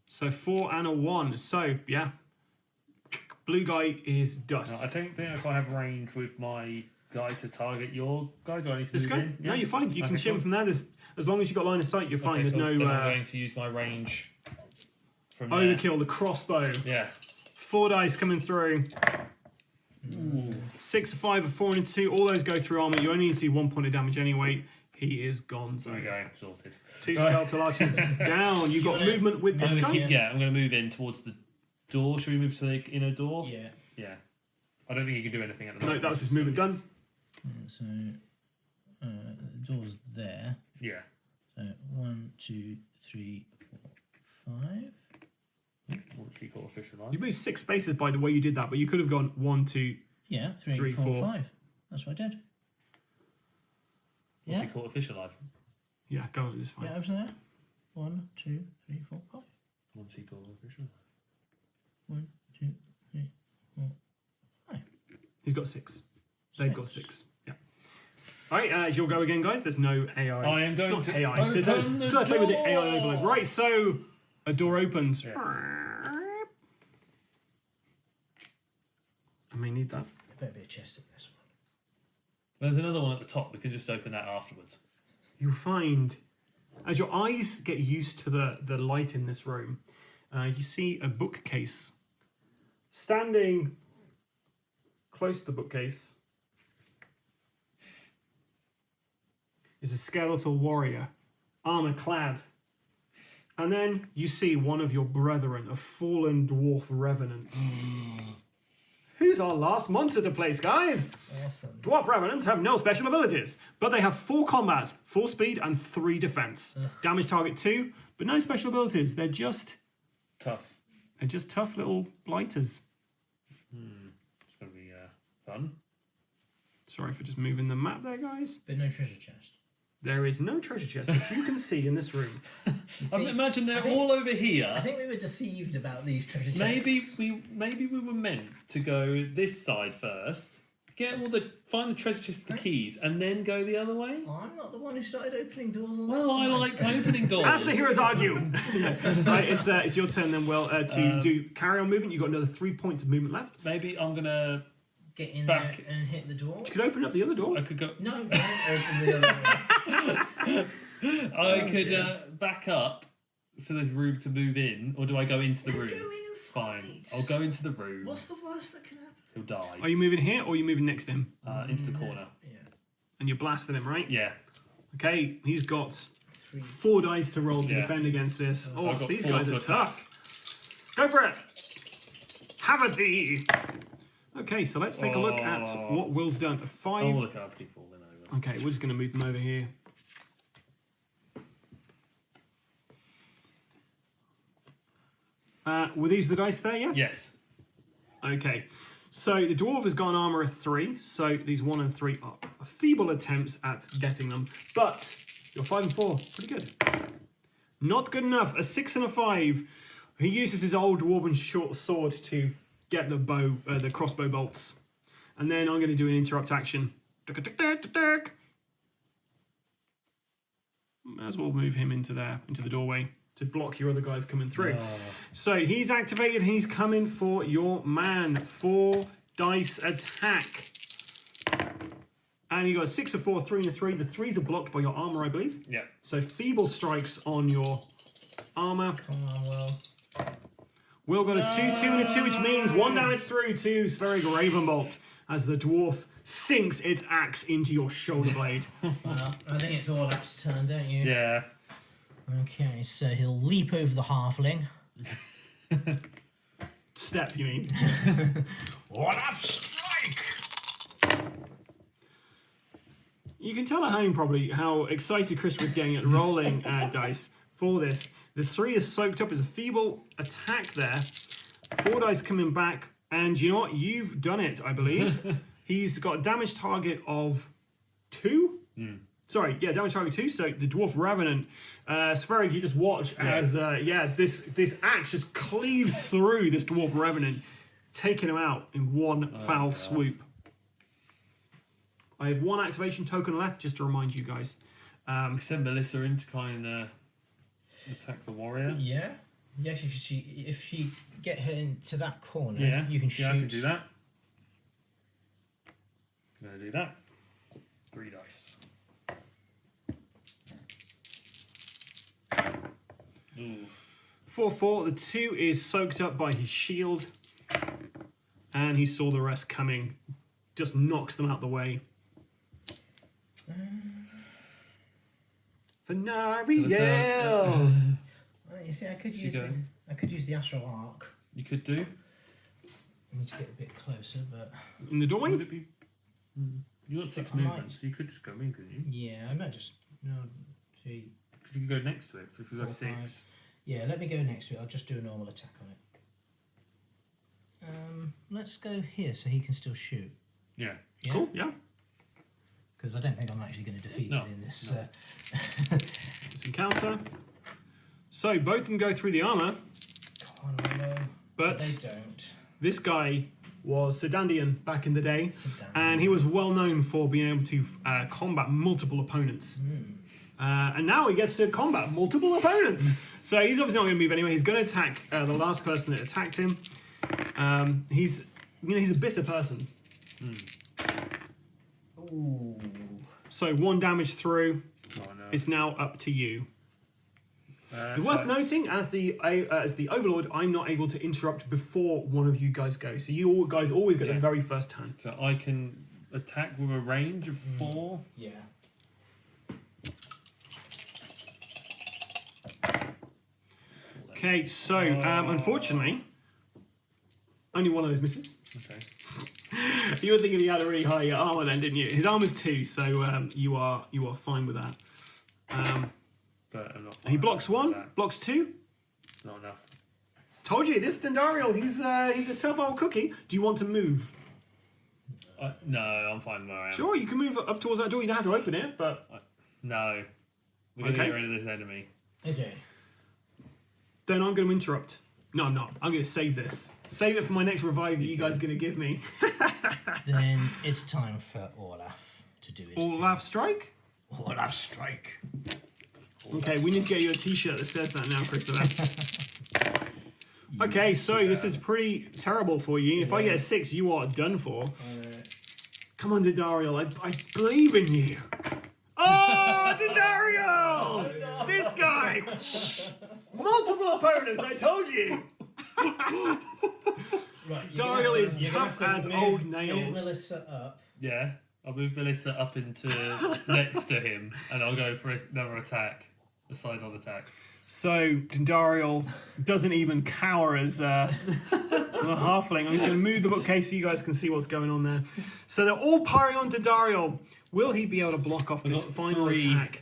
So 4 and a 1. So, yeah. Blue guy is dust. Now, I don't think if I have range with my guy to target your guy, do I need to This move guy? in? No, you're fine. You can Okay, shim cool. from there. As long as you've got line of sight, you're fine. Okay, There's cool. no Then I'm going to use my range from there. overkill. The crossbow. Yeah. 4 dice coming through. Ooh. 6, a 5, a 4, and a 2. All those go through armor. You only need to do 1 point of damage anyway. He is gone. So There we go. Sorted. 2 skeletal archers down. You've got movement with this guy. Yeah, I'm going to move in towards the door. Should we move to the inner door? Yeah. Yeah. I don't think you can do anything at the No, moment. that was his movement done. So the door's there. Yeah. So 1, 2, 3, 4, 5. Monthly co-official You life. moved 6 spaces by the way you did that, but you could have gone 1, 2. Yeah, Three, 3, 4, four. 5. That's what I did. Yeah. Monthly co-official life. Yeah, go. It's fine. Yeah, I was there. 1, 2, 3, 4, 5. Monthly co-official life. 1, 2, 3, 4, 5. He's got 6. They've got 6. Yeah. All right, it's your go again, guys. There's no AI. I am going Not to AI. There's no. open the Still play with the AI door. overload. Right, so a door opens. Yes. I may need that. There better be a chest in this one. There's another one at the top. We can just open that afterwards. You'll find, as your eyes get used to the light in this room, you see a bookcase. Standing close to the bookcase is a skeletal warrior, armor clad. And then you see one of your brethren, a fallen dwarf revenant. Who's our last monster to place, guys? Awesome. Dwarf revenants have no special abilities, but they have 4 combat, 4 speed, and 3 defense. Ugh. Damage target 2, but no special abilities. They're just Tough. little blighters. It's going to be fun. Sorry for just moving the map there, guys. But no treasure chest. There is no treasure chest that you can see in this room. You I see, imagine they're I think- all over here. I think we were deceived about these treasure chests. Maybe we were meant to go this side first, find the treasure chest, the keys, and then go the other way. I'm not the one who started opening doors on Well, that I side. liked opening doors. As the heroes argue. Right, it's your turn then, Will, to do carry on movement. You've got another 3 points of movement left. Maybe I'm gonna. Get in Back. there and hit the door. You could open up the other door. I could go. No, don't open the other door. I could dear. back up so there's room to move in, or do I go into the Then room? go in and Fine. fight. I'll go into the room. What's the worst that can happen? He'll die. Are you moving here or are you moving next to him? Into the corner. Yeah. And you're blasting him, right? Yeah. Okay, he's got 3. 4 dice to roll to Yeah. defend against this. Oh, I've got these 4 guys to are attack. tough. Go for it. Have a thee. Okay, so let's take a look at what Will's done. A 5. All the cards keep falling over. Okay, we're just going to move them over here. Were these the dice there, yeah? Yes. Okay, so the dwarf has got an armor of 3, so these 1 and 3 are feeble attempts at getting them, but you're 5 and 4, pretty good. Not good enough, a 6 and a 5. He uses his old dwarven short sword to get the crossbow bolts. And then I'm going to do an interrupt action. Might as well move him into the doorway to block your other guys coming through. So he's activated. He's coming for your man. 4 dice attack. And you got a 6, a 4, 3, and a 3. The 3s are blocked by your armor, I believe. Yeah. So feeble strikes on your armor. Come on, Will. Will got a 2, 2, and a 2, which means 1 damage through to Spheric Ravenbolt as the dwarf sinks its axe into your shoulder blade. Well, I think it's Olaf's turn, don't you? Yeah. Okay, so he'll leap over the halfling. Step, you mean? Olaf strike! You can tell at home probably how excited Chris was getting at rolling dice for this. The 3 is soaked up as a feeble attack there. 4 dice coming back, and you know what? You've done it, I believe. He's got a damage target of 2. Sorry, yeah, damage target 2. So the dwarf revenant, Spheric, you just watch as this axe just cleaves through this dwarf revenant, taking him out in one foul swoop. I have 1 activation token left, just to remind you guys. Send Melissa in to kind of attack the warrior. Yeah. Yes, if she get her into that corner, Yeah. you can shoot. Yeah, I can do that. I'm gonna do that. 3 dice. Ooh. 4-4. The 2 is soaked up by his shield, and he saw the rest coming. Just knocks them out the way. Venariel! Well, you see, I could She use go. I could use the astral arc. You could do. I need to get a bit closer, but In the doorway? Would it be? You got 6 I might- movements, so you could just go in, couldn't you? yeah, I might just 3. Because you could go next to it if we got 4, 6. 5. Yeah, let me go next to it. I'll just do a normal attack on it. Let's go here so he can still shoot. Yeah. Cool, yeah. Because I don't think I'm actually going to defeat No, it in this. Let's encounter. So both of them go through the armor, Come on, Rolo. but They don't. this guy was Sedandian back in the day, Sedandian. and he was well known for being able to combat multiple opponents. And now he gets to combat multiple opponents. So he's obviously not going to move anyway. He's going to attack the last person that attacked him. He's a bitter person. Ooh. So 1 damage through. Oh, no. It's now up to you. So Worth noting, as the Overlord, I'm not able to interrupt before one of you guys go. So you all guys always get the very first turn. So I can attack with a range of 4. Yeah. Okay, so unfortunately, only one of those misses. Okay. You were thinking he had a really high armor then, didn't you? His armor's 2, so you are fine with that. But I'm not. He blocks 1, That. blocks 2. Not enough. Told you, this Dendariel, he's a tough old cookie. Do you want to move? No, I'm fine where I am. Sure, you can move up towards that door. You don't have to open it, but No. We're going to Okay. get rid of this enemy. Okay. then I'm going to interrupt. No, I'm not. I'm going to save this. Save it for my next revive that you guys are going to give me. Then it's time for Olaf to do his Olaf strike? thing. Olaf strike. Okay, we need to get you a t-shirt that says that now, Christopher. Okay, so this is pretty terrible for you. If I get a 6, you are done for. Come on, Dendariel, I believe in you. Oh, Dendariel! no. This guy! Multiple opponents, I told you! Right, Daryl is you're gonna tough have as to old move nails. Melissa up. Yeah. I'll move Melissa up into next to him, and I'll go for another attack. A side-on attack. So, Dendariel doesn't even cower as a halfling. I'm just going to move the bookcase so you guys can see what's going on there. So they're all piling on Dendariel. Will he be able to block off this got final 3. attack?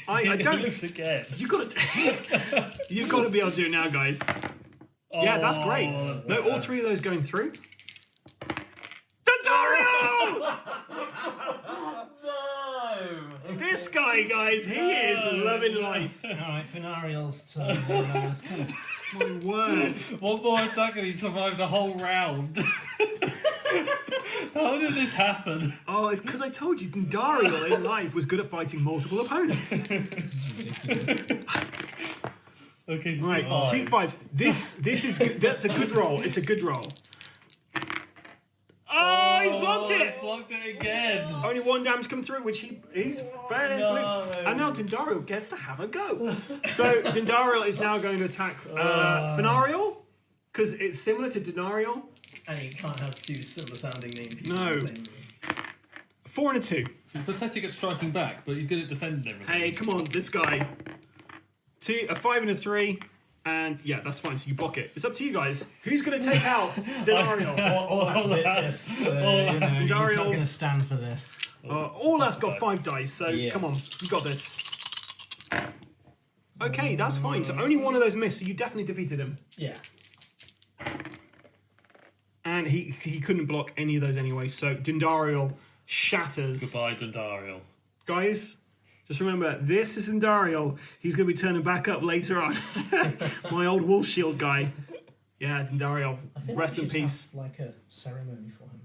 I don't. Moves again. You've got to be able to do it now, guys. Yeah, that's great. Oh, No, all 3 of those going through. Dendariel! No! This guy, guys, he is loving life. Alright, Fenariel's turn. Let's go. My word. One more attack and he survived the whole round. How did this happen? Oh, it's because I told you Dendariel in life was good at fighting multiple opponents. Okay, so Right, 2 5s. This is good. That's a good roll. It's a good roll. Oh, he's blocked He it. blocked it again. Only 1 damage come through, which he's fairly smooth. No. And now Dendariel gets to have a go. So Dendariel is now going to attack Fenariel because it's similar to Dendariel. And you can't have 2 similar sounding names. No. 4 and a 2. He's pathetic at striking back, but he's good at defending everything. Hey, come on, this guy. 2, a 5 and a 3, and yeah, that's fine. So you block it. It's up to you guys. Who's going to take out Dendariel? Olaf's a bit pissed, so, you know, he's not Dariel's- going to stand for this. Olaf's got 5 dice, so Yeah. come on, you got this. Okay, that's fine. So only one of those missed, so you definitely defeated him. Yeah. And he couldn't block any of those anyway, so Dendariel shatters. Goodbye, Dendariel. Guys, just remember, this is Dendariel. He's going to be turning back up later on. My old wolf shield guy. Yeah, Dendariel, I think rest we in should peace. have, like a ceremony for him.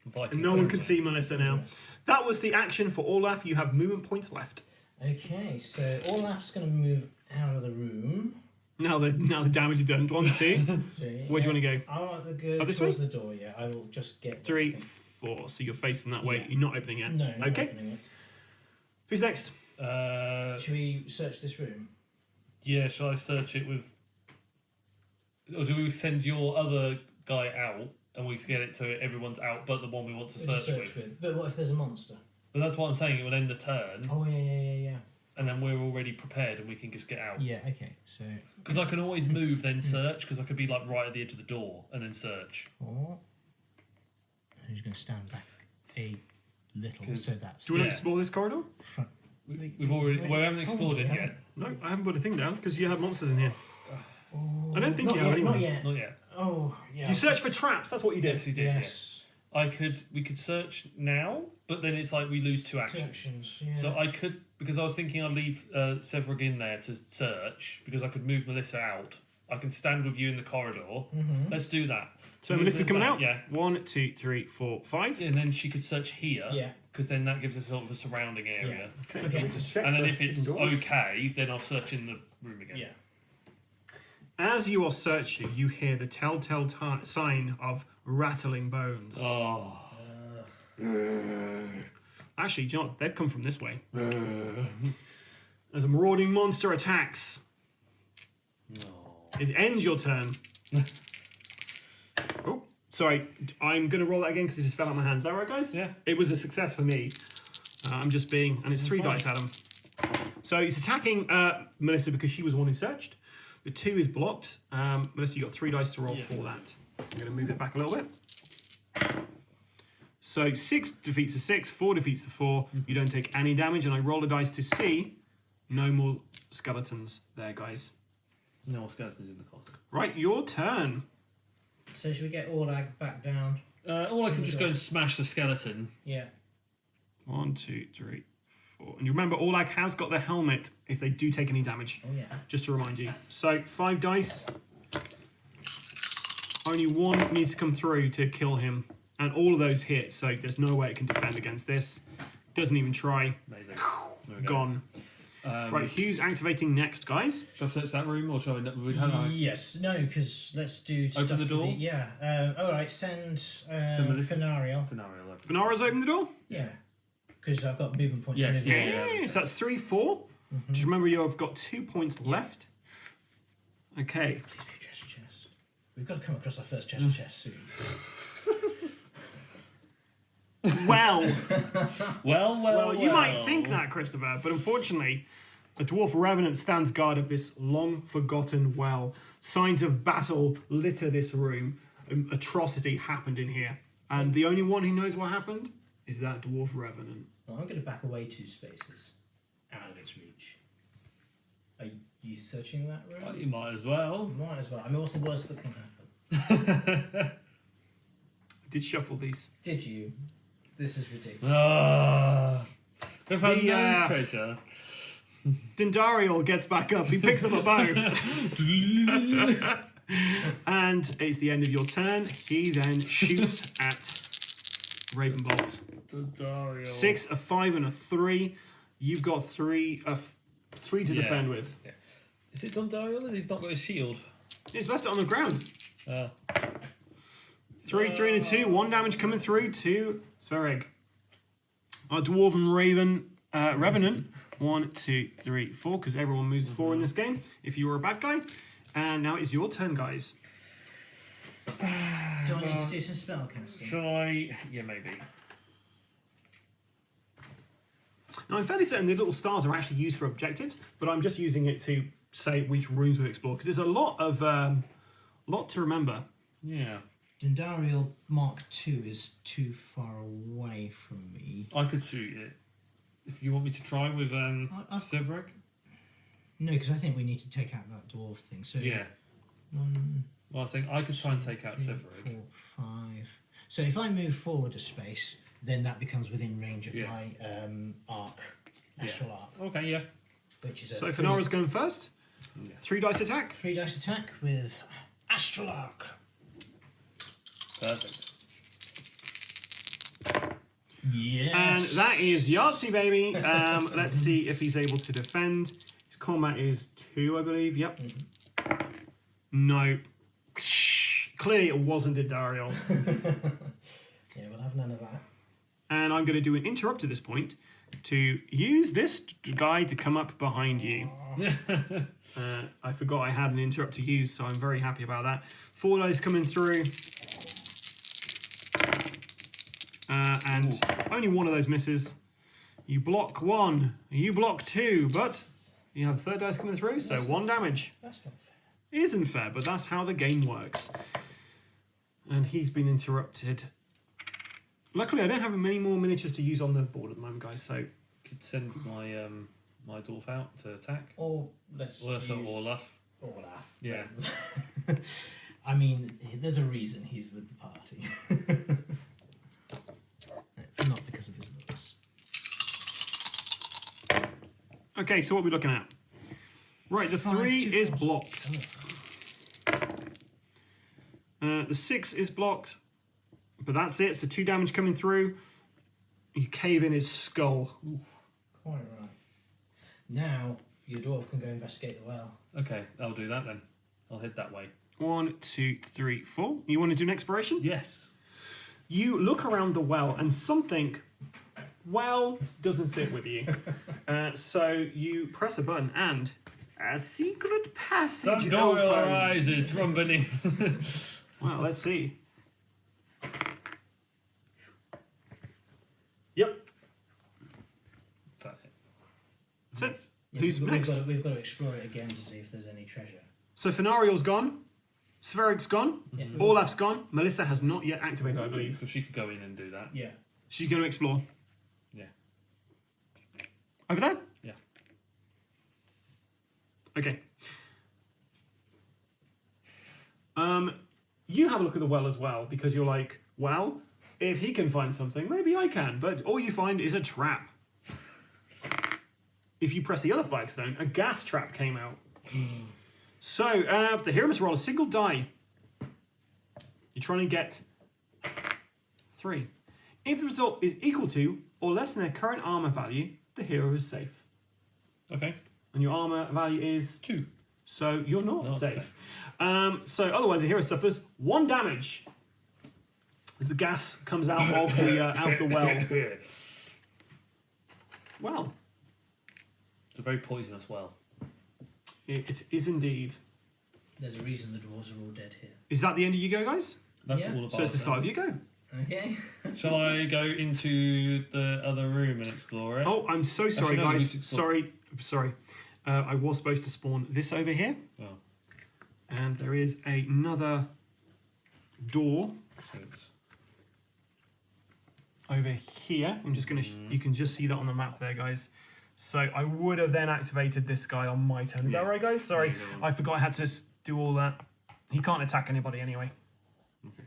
Viking No one can soldier. see Melissa now. That was the action for Olaf. You have movement points left. Okay, so Olaf's going to move out of the room. Now the damage is done. 1, 2. So, Where do you want to go? I want to go Oh, this towards the door, yeah. I will just get 3, everything. 4. So you're facing that way. Yeah. You're not opening it. No, not Okay. opening it. Who's next? Should we search this room? Yeah, shall I search it with... Or do we send your other guy out and we get it to everyone's out but the one we want to We'll search with? But what if there's a monster? But that's what I'm saying, it will end the turn Oh, yeah. and then we're already prepared and we can just get out. Yeah, okay, so... Because I can always move then search, because I could be like right at the edge of the door and then search. Or... Who's going to stand back a little, 'Cause- so that's Do you want Yeah. to explore this corridor? front. We've already. We haven't explored it yeah. yet. No, I haven't put a thing down because you have monsters in here. Oh, I don't think not you have yet, not anyone. yet. Not yet. Oh, yeah. You search for traps. That's what you did. Yes, we did. Yeah. Yes. We could search now, but then it's like we lose 2 Two actions. actions. Yeah. So I could, because I was thinking I'd leave Severug in there to search, because I could move Melissa out. I can stand with you in the corridor. Mhm. Let's do that. So Move Melissa's coming out. Yeah. 1, 2, 3, 4, 5. And then she could search here. Yeah. Because then that gives us sort of a surrounding area. Okay. We'll just check And then for if it's hidden doors. okay, then I'll search in the room again. Yeah. As you are searching, you hear the telltale sign of rattling bones. Oh. Actually, do you know what? They've come from this way. As a marauding monster attacks, No. it ends your turn. Oh, sorry. I'm going to roll that again because it just fell out of my hands. Is that right, guys? Yeah. It was a success for me. I'm just being... And it's 3 fine. dice, Adam. So he's attacking Melissa because she was the one who searched. The 2 is blocked. Melissa, you got 3 dice to roll Yes. for that. I'm going to move it back a little bit. So 6 defeats the 6, 4 defeats the 4. You don't take any damage, and I roll a dice to see no more skeletons there, guys. No more skeletons in the closet. Right, your turn. So should we get Orlag back down? Or I can just go and smash the skeleton. Yeah. 1, 2, 3, 4. And you remember, Orlag has got the helmet if they do take any damage, Oh yeah. just to remind you. So 5 dice. Only 1 needs to come through to kill him. And all of those hit, so there's no way it can defend against this. Doesn't even try. Amazing. There we go. Gone. Right, who's activating next, guys? Shall I search that room or shall I? Yes. No, because let's do Open stuff the with door? yeah. All right. Send Melissa? Fenario. Scenario 11. Venara's opened the door? Yeah. Because I've got movement points. Yes, to move yeah, around. yeah. So that's 3, 4. Just remember you've got 2 points left. Okay. Please be a treasure chest. We've got to come across our first treasure chest soon. Well, Well, you might think that, Christopher, but unfortunately, a dwarf revenant stands guard of this long-forgotten well. Signs of battle litter this room. Atrocity happened in here. And the only one who knows what happened is that dwarf revenant. Well, I'm going to back away 2 spaces out of its reach. Are you searching that room? Well, you might as well. Might as well. I mean, what's the worst that can happen? I did shuffle these. Did you? This is ridiculous. We've had The, no treasure. Dendariel gets back up. He picks up a bow. And it's the end of your turn. He then shoots at Ravenbolt. Dario. 6, a 5, and a 3. You've got 3 to Yeah. defend with. Is it Dondariel? He's not got his shield. He's left it on the ground. 3, 3, and a 2. 1 damage coming through to Svereg. Our Dwarven Revenant. 1, 2, 3, 4, because everyone moves 4 in this game, if you were a bad guy. And now it's your turn, guys. Do I need to do some spell casting? Shall I? Yeah, maybe. Now, I'm fairly certain the little stars are actually used for objectives, but I'm just using it to say which rooms we explore, because there's a lot to remember. Yeah. Dendariel Mark II is too far away from me. I could shoot it. If you want me to try with I've- Severek? No, because I think we need to take out that dwarf thing. So Yeah. 1, Well, I think I could try and take out 3, Severek. 4, 5. So if I move forward a space, then that becomes within range of Yeah. my arc, astral arc, Okay, yeah. which is So a Fenara's going first. Yeah. 3 dice attack. 3 dice attack with astral arc. Perfect. Yes. And that is Yahtzee, baby. Let's see if he's able to defend. His combat is 2, I believe. Yep. No. Clearly it wasn't Dendariel. Yeah, we'll have none of that. And I'm going to do an interrupt at this point to use this guy to come up behind you. I forgot I had an interrupt to use, so I'm very happy about that. 4 dice coming through. And only one of those misses. You block 1, you block 2, but you have 3rd dice coming through, so 1 damage. That's not fair. It isn't fair, but that's how the game works. And he's been interrupted. Luckily, I don't have many more miniatures to use on the board at the moment, guys. So Could send my my dwarf out to attack. Or let's Or use Olaf. Olaf. Yeah. I mean, there's a reason he's with the party. It's not because of his looks. okay, so what are we looking at? Right, the 3 is blocked. The 6 is blocked, but that's it. So 2 damage coming through. You cave in his skull. Ooh. Quite right. Now your dwarf can go investigate the well. Okay, I'll do that then. I'll head that way. 1, 2, 3, 4. You want to do an exploration? Yes. You look around the well and something, well, doesn't sit with you. So you press a button and a secret passage Some door opens. arises from beneath. Well, let's see. Yep. Is that it? That's it. Yeah, Who's next? We've got to explore it again to see if there's any treasure. So Fenariel's gone. Sverig's gone. Yeah. Olaf's gone. Melissa has not yet activated, I believe. So she could go in and do that. Yeah. She's going to explore. Yeah. Over there? Yeah. Okay. You have a look at the well as well, because you're like, well, if he can find something, maybe I can. But all you find is a trap. If you press the other flagstone, a gas trap came out. So, the hero must roll a single die. You're trying to get 3. If the result is equal to or less than their current armor value, the hero is safe. Okay. And your armor value is 2. so you're not Not safe. safe. So otherwise, the hero suffers 1 damage as the gas comes out of the well. Well, It's a very poisonous well. it is indeed. There's a reason the dwarves are all dead here. Is that the end of you go, guys? That's Yeah. all about So it's the start of you go. Okay. Shall I go into the other room and explore it? Oh, I'm so sorry, no, we guys. should explore- Sorry. I was supposed to spawn this over here, Oh. and there is another door So it's... over here. I'm just gonna. You can just see that on the map there, guys. So I would have then activated this guy on my turn. Is that right, guys? Sorry, Yeah. I forgot I had to do all that. He can't attack anybody anyway. Okay.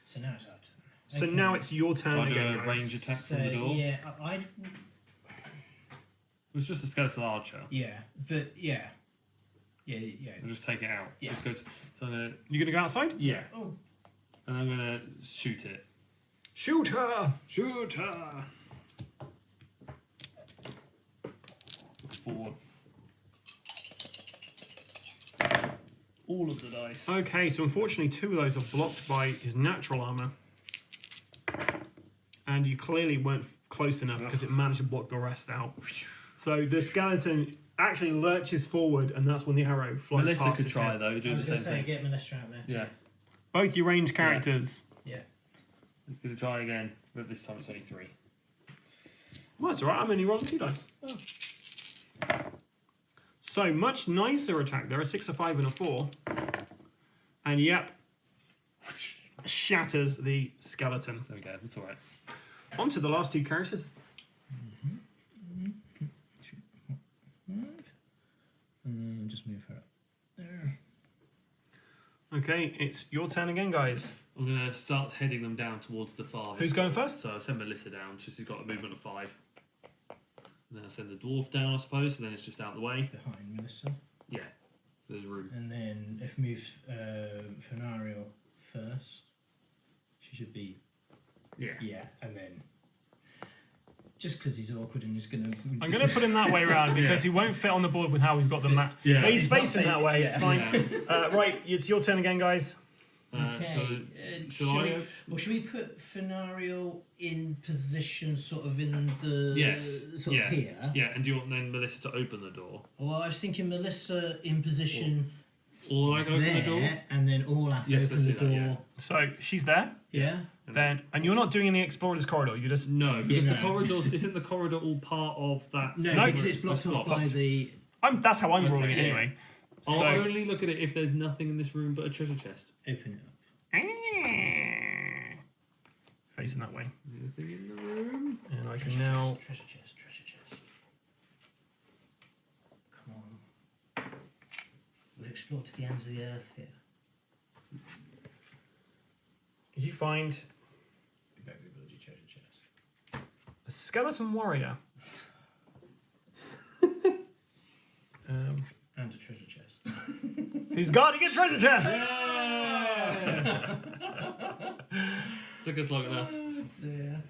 So now it's our turn. So Okay. now it's your turn Shall I do again, a guys. range attack So from the door? yeah, I'd It was just a skeletal archer. yeah, but yeah. I'll just take it out. Yeah. Just go so I'm gonna... You gonna go outside? Yeah. Oh, And I'm gonna shoot it. Shoot her! Shoot her! 4. All of the dice. Okay, so unfortunately 2 of those are blocked by his natural armor. And you clearly weren't close enough because it managed to block the rest out. So the skeleton actually lurches forward, and that's when the arrow flies Melissa past could his try head. though, I do was the going same to say thing. get Melissa out there too. Yeah. Both your ranged characters. Yeah. I'm gonna try again, but this time it's only 3. Well, that's alright, I'm only rolling 2 dice. Oh. So, much nicer attack there, a 6, a 5, and a 4. And yep, shatters the skeleton. There we go, that's alright. On to the last 2 characters. And then just move her up there. Okay, it's your turn again, guys. I'm gonna start heading them down towards the far. Who's going first? So I send Melissa down, she's got a movement of 5. And then I send the dwarf down, I suppose, and then it's just out of the way. Behind Melissa. Yeah, there's room. And then if move Fenariel first, she should be Yeah. and then just because he's awkward and he's gonna. I'm going to put him that way around because he won't fit on the board with how we've got the map. Yeah. He's He's not facing that way, it's yeah. fine. Right, it's your turn again, guys. Okay. Shall I? Should we put Fenariel in position, sort of in the Yes. sort of here? Yeah, and do you want then Melissa to open the door? Well, I was thinking Melissa in position Or I can open the there, door? and then Olaf Yes, open let's the do that, door. So she's there. Yeah. Then, and you're not doing any explorer's corridor. You just No, because Yeah, the no. corridors isn't the corridor all part of that? No, No, because it's blocked That's off by blocked. the. That's how I'm Okay, rolling it yeah. anyway. I'll So only look at it if there's nothing in this room but a treasure chest. Open it up. facing that way. Anything in the room? And I can now. Treasure chest. Come on. We've explored to the ends of the earth here. You find Ability treasure chest. a skeleton warrior. And a treasure chest. Who's guarding a treasure chest? Took us long enough. Dear.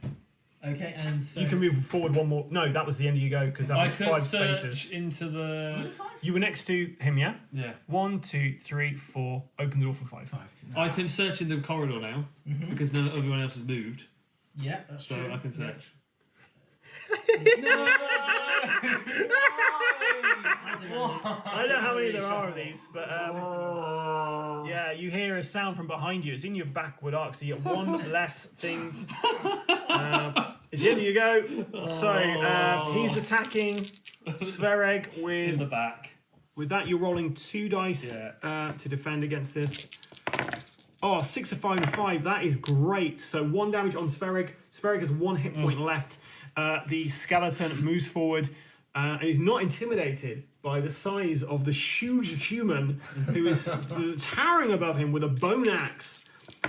Okay, and so You can move forward one more. No, that was the end of your go because that I was could 5 search spaces. into Was the. it 5? You were next to him, yeah? Yeah. 1, 2, 3, 4. Open the door for 5. 5. I can search in the corridor now Mhm. because none everyone else has moved, Yeah, that's so true. I can search. I don't know how many there are of these, but yeah, you hear a sound from behind you. It's in your backward arc, so you get one less thing. It's the end of your go. So he's attacking Svereg In the with. back. With that, you're rolling 2 dice to defend against this. Oh, 6, a 5, and 5. That is great. So 1 damage on Svereg. Svereg has 1 hit point left. The skeleton moves forward and is not intimidated by the size of the huge human who is towering above him with a bone axe.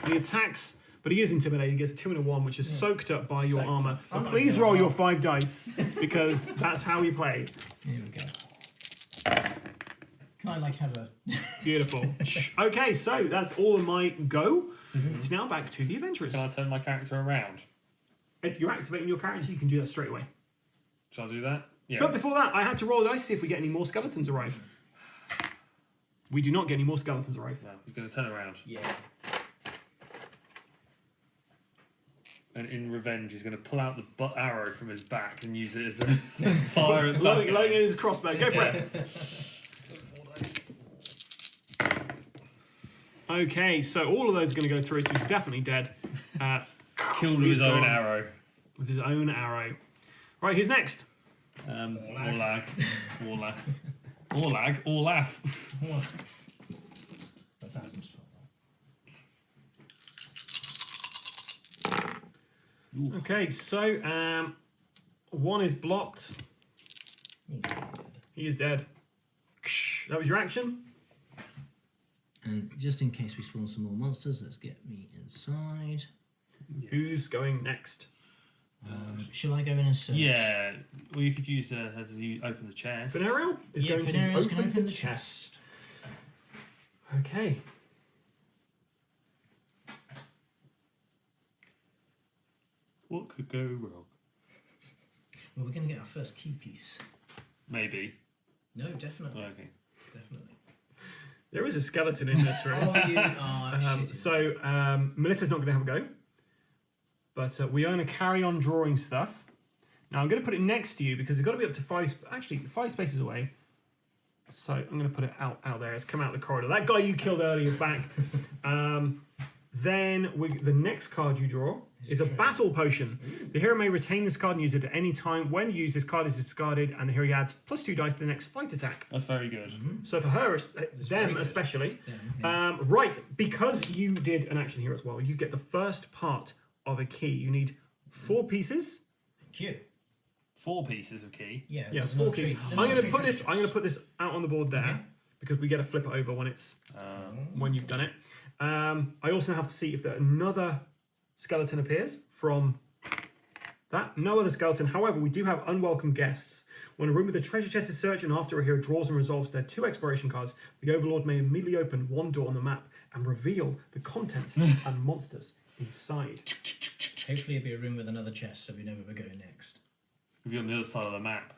He attacks, but he is intimidated. He gets a 2 and a 1, which is soaked up by your armor. But please roll your 5 dice because that's how we play. Here we go. Can I like have a Beautiful. Okay, so that's all of my go. It's now back to the adventurers. Can I turn my character around? If you're activating your character, you can do that straight away. Shall I do that? Yeah. But before that, I had to roll a dice to see if we get any more skeletons arrive. We do not get any more skeletons arrive. No, he's going to turn around. Yeah. And in revenge, he's going to pull out the butt arrow from his back and use it as a fire and Loading it in his crossbow. Go for it. Okay, so all of those are going to go through, so he's definitely dead. Killed with his own arrow. With his own arrow. Right, who's next? Or lag. Or lag. Or lag. Or laugh. That's Adam's fault. Okay, so 1 is blocked. He's dead. He is dead. That was your action. And just in case we spawn some more monsters, let's get me inside. Who's going next? Shall I go in and search? Yeah. Well, you could use as you open the chest. Venarial is going to Venarial's open, going to open the chest. chest. Okay. What could go wrong? Well, we're going to get our first key piece. Maybe. No, definitely. Okay. Definitely. There is a skeleton in this room. Oh, you are shitting. So Melissa's not going to have a go, but we are going to carry on drawing stuff. Now I'm going to put it next to you because it's got to be up to 5 spaces away. So I'm going to put it out there. It's come out the corridor. That guy you killed earlier is back. Then the next card you draw is a battle potion. The hero may retain this card and use it at any time. When used, this card is discarded, and the hero adds +2 dice to the next fight attack. That's very good. So for her, very them good. especially, Yeah. right, because you did an action here as well, you get the first part of a key. You need 4 pieces. Cute. 4 pieces of key. Yeah. Yeah, there's 4 another keys. three- I'm going to three put this. treasures. I'm going to put this out on the board there Okay. because we get to flip it over when it's when you've done it. I also have to see if another skeleton appears from that. No other skeleton. However, we do have unwelcome guests. When a room with a treasure chest is searched and after a hero draws and resolves their 2 exploration cards, the Overlord may immediately open one door on the map and reveal the contents and monsters inside. Hopefully it'll be a room with another chest, so we know where we're going next. If you're on the other side of the map.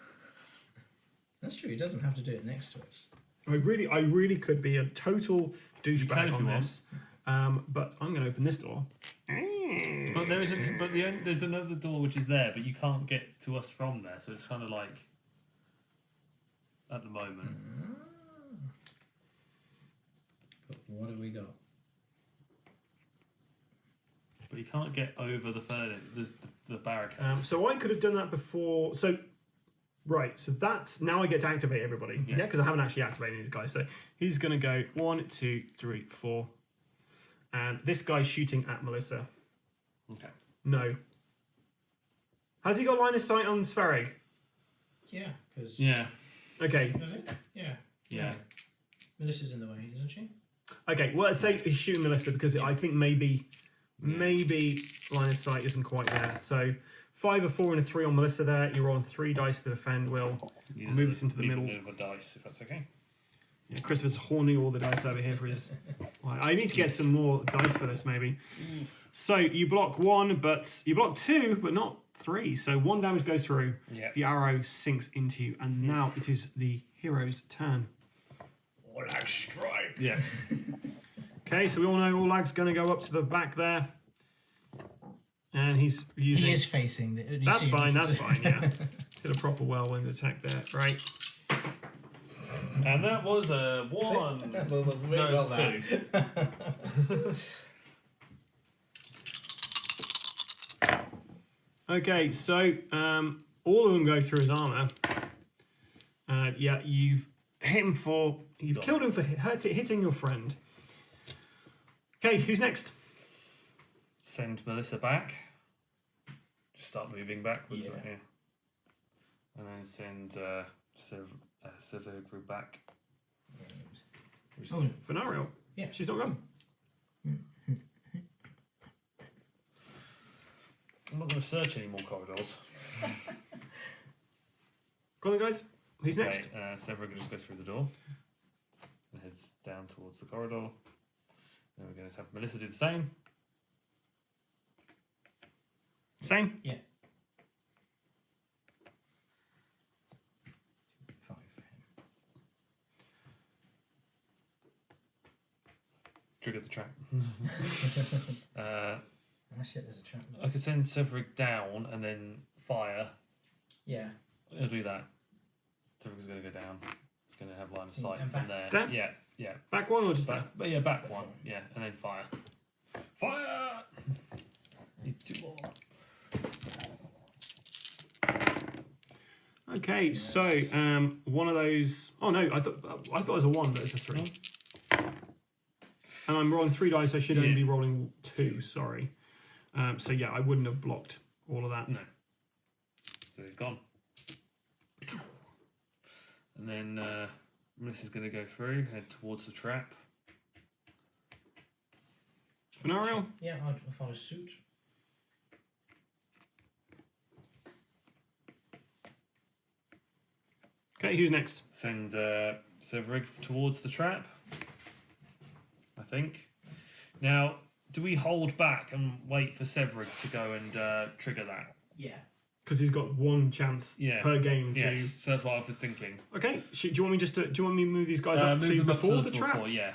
That's true. He doesn't have to do it next to us. I really could be a total can douchebag if on you this. But I'm going to open this door. But there's another door which is there, but you can't get to us from there. So it's kind of like at the moment. But what have we got? But you can't get over the barricade. So I could have done that before. So, right. So that's now I get to activate everybody. Yeah, because I haven't actually activated these guys. So he's going to go 1, 2, 3, 4. And this guy's shooting at Melissa. Okay. No. Has he got line of sight on Sverrig? Yeah, because. Yeah. Okay. Does it? Yeah. Yeah. Melissa's in the way, isn't she? Okay. Well, let's say he's shooting Melissa because I think maybe line of sight isn't quite there. So 5, a 4, and a 3 on Melissa there. You're on 3 dice to defend, Will. I'll move this into the middle. Of a dice, if that's okay. Yeah, Christopher's horning all the dice over here for his... I need to get some more dice for this, maybe. So you block 1, but... You block 2, but not 3. So 1 damage goes through. Yeah. The arrow sinks into you. And now it is the hero's turn. Orlag strike. Yeah. Okay, so we all know Orlag's going to go up to the back there. And he's using... He is facing the... That's fine, yeah. Did a proper whirlwind attack there. Right. And that was a 1. well, no, 2. Okay, so all of them go through his armor. Yeah, you've hit him for... You've killed him for hitting your friend. Okay, who's next? Send Melissa back. Just start moving backwards Yeah. right here. And then send Severg back. Oh, Venario. Yeah. She's not gone. I'm not going to search any more corridors. Go on, then, guys. Who's next? Okay, Severg just goes through the door and heads down towards the corridor. Then we're going to have Melissa do the same. Same? Yeah. 5 for him. Trigger the trap. Ah, shit, there's a trap. I could send Severg down and then fire. Yeah. I'll do that. Severg's going to go down. He's going to have line of sight And from back there. down? Yeah, yeah. Back one or just Back, but yeah, back 1. Yeah, and then fire. Fire! Need 2 more. Okay, so one of those... Oh, no, I thought it was a 1, but it's a 3. And I'm rolling 3 dice, I should only be rolling 2, sorry. So yeah, I wouldn't have blocked all of that. No. So he's gone. And then Melissa's going to go through, head towards the trap. Venario? Yeah, I'll follow suit. Okay, who's next? Send Severg towards the trap, I think. Now, do we hold back and wait for Severg to go and trigger that? Yeah. Because he's got 1 chance per game to... Yes, so that's what I was thinking. Okay, do you want me do you want me to move these guys up Move to them up before to the trap? Before, yeah.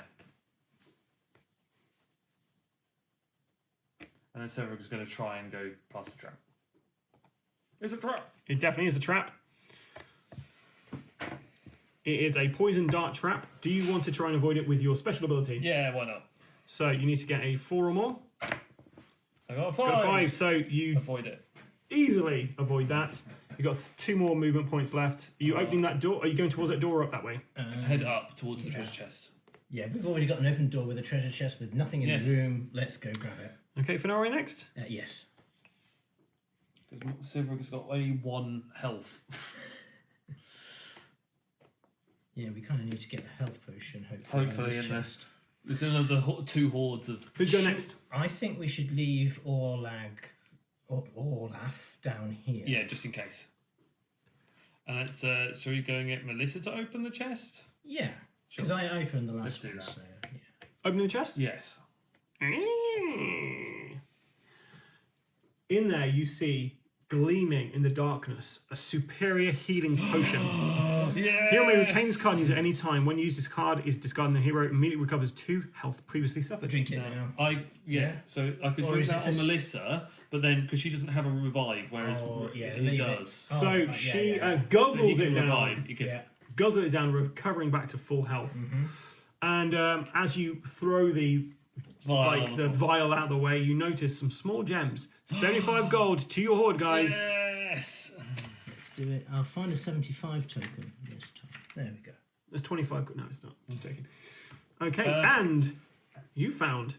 And then Severg's going to try and go past the trap. It's a trap! It definitely is a trap. It is a poison dart trap. Do you want to try and avoid it with your special ability? Yeah, why not? So you need to get a 4 or more. I got a 5. Got a 5, so you Avoid it. easily avoid that. You've got 2 more movement points left. Are you opening that door? Are you going towards that door or up that way? Head up towards the treasure chest. Yeah, we've already got an open door with a treasure chest with nothing in the room. Let's go grab it. Okay, Fenari next. Yes. Because Severg's got only 1 health. Yeah, we kind of need to get the health potion, hopefully. Hopefully, in in this chest. There's another 2 hordes of... Who's going next? I think we should leave Orlag or Olaf down here. Yeah, just in case. And let's, shall we go and get Melissa to open the chest? Yeah, Sure. because I opened the last do one. that. So, yeah. Opening the chest? Yes. In there, you see, gleaming in the darkness, a superior healing potion. Yes! Hero may retain this card and use it at any time. When used, this card is discarded and the hero immediately recovers 2 health previously suffered. Drink it No, now. yes. Yeah. So I could Or drink is it that on for- Melissa, but then because she doesn't have a revive, whereas he leave does. It. Oh, So right, she yeah. So guzzles he it can down. revive. He gets, Yeah. Guzzles it down, recovering back to full health. Mm-hmm. And as you throw the vial out of the way, you notice some small gems. 75 gold to your hoard, guys. Yes! Let's do it. I'll find a 75 token this time. There we go. There's 25. No, it's not. Just joking. Okay, Perfect. and you found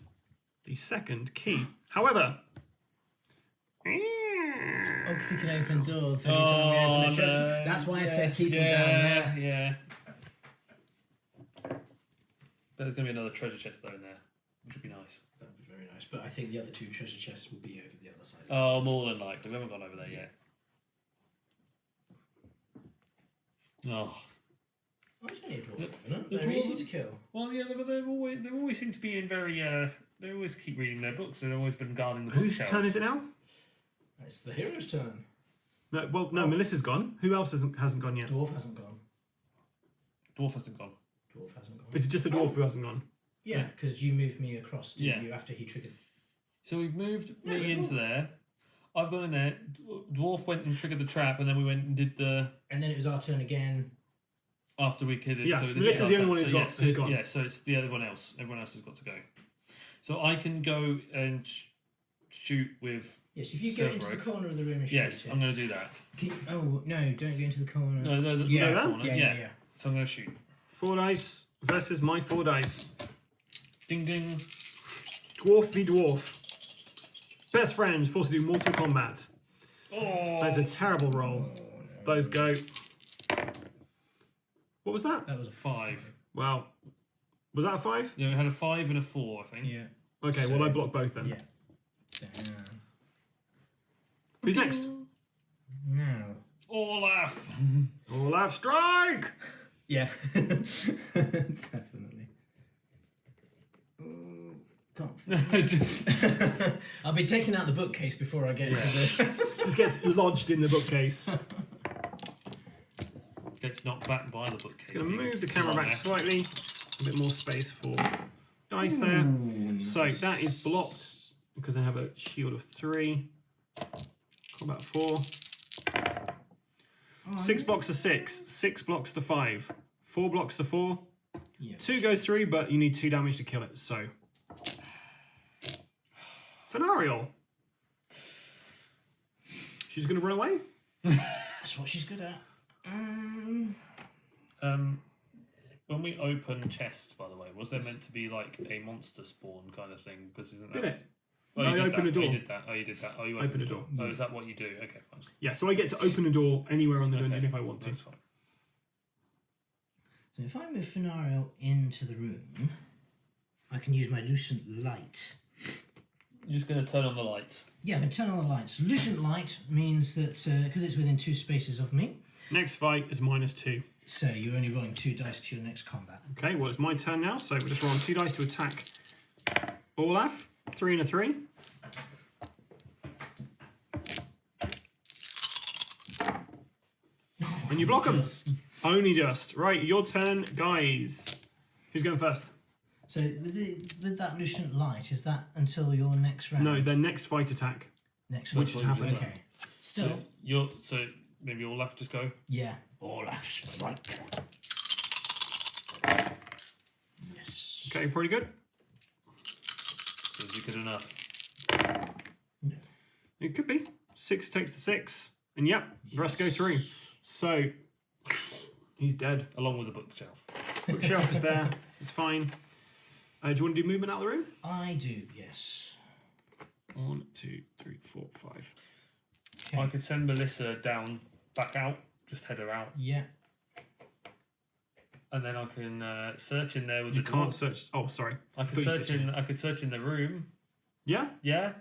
the second key. However, Oh, because he can open doors. So every time we open a treasure, that's why I said keep him down there. Yeah. There's going to be another treasure chest though in there, which would be nice. That would be very nice. But I think the other 2 treasure chests will be over the other side. Oh, more than likely. We haven't gone over there yet. Oh. It's only a dwarf, isn't it? The They're easy dwarves- to kill. Well, yeah, but they always seem to be in very. They always keep reading their books. They've always been guarding the Whose bookshelves. turn is it now? It's the hero's turn. No, well, no, Melissa's gone. Who else hasn't gone yet? Dwarf hasn't gone. Dwarf hasn't gone. Dwarf hasn't gone. Is it just the dwarf who hasn't gone? Yeah, because you moved me across, didn't Yeah. you, after he triggered. So we've moved No, me you're into cool. there. I've gone in there. Dwarf went and triggered the trap, and then we went and did the And then it was our turn again. after we kidded. Yeah, so this Melissa's is the our only one turn. who's So, got- who's gone. Yeah, so it's the other one else. Everyone else has got to go. So I can go and shoot with. Yes, if you go into the Cerberus. corner of the room and shoot Yes, it. I'm going to do that. Oh, no, don't go into the corner. No, Yeah, no corner. yeah. So I'm going to shoot. 4 dice versus my 4 dice. Ding ding. Dwarf v dwarf. Best friends forced to do mortal combat. Oh. That's a terrible roll. Oh, no. Those go. What was that? That was a 5. Wow. Was that a 5? Yeah, we had a 5 and a 4, I think. Yeah. Okay, So- well I blocked both then. Yeah. Damn. Who's next? Now. Olaf. Olaf strike! Yeah. Definitely. Oh, can't. Just I'll be taking out the bookcase before I get Yeah. to the. Just gets lodged in the bookcase. gets knocked back by the bookcase. Gonna move the camera Right back there. slightly. A bit more space for dice there. Ooh, So nice. that is blocked because I have a shield of 3. Combat 4. Oh, 6 blocks to 6. 6 blocks to 5. 4 blocks to 4. Yeah. 2 goes through, but you need 2 damage to kill it. So. Fenariel. She's gonna run away? That's what she's good at. When we open chests, by the way, was there meant to be like a monster spawn kind of thing? Because isn't that? Did it? Oh, No, you I did opened that. a Oh, you door. did that. Oh, you did that. Oh, you Open opened a a door. door. Oh, is that what you do? Okay, fine. Yeah, so I get to open a door anywhere on the dungeon Okay, if I want to. That's fine. So if I move Fenario into the room, I can use my Lucent Light. You're just going to turn on the lights. Yeah, I'm going to turn on the lights. Lucent Light means that, because it's within 2 spaces of me, Next fight is -2. so you're only rolling 2 dice to your next combat. Okay, well it's my turn now, so we're just rolling 2 dice to attack Olaf. 3 and a 3. And you block them. Just- Only just. Right, your turn, guys. Who's going first? So with that Lucent Light, is that until your next round? No, their next fight attack. Next which round. has happened. Okay. Still, So maybe all left. Just go. yeah. Olaf strike. Yes. Okay, pretty good. Is it good enough? No. It could be. 6 takes the 6. And yep, the rest go through. So, he's dead. Along with the bookshelf. Bookshelf is there. It's fine. Do you want to do movement out of the room? I do, yes. 1, 2, 3, 4, 5. Okay. I could send Melissa down, back out, just head her out, Yeah. and then I can search in there with You the can't door. search. Oh, sorry. I thought could you search said in. I could search in the room. Yeah? Yeah.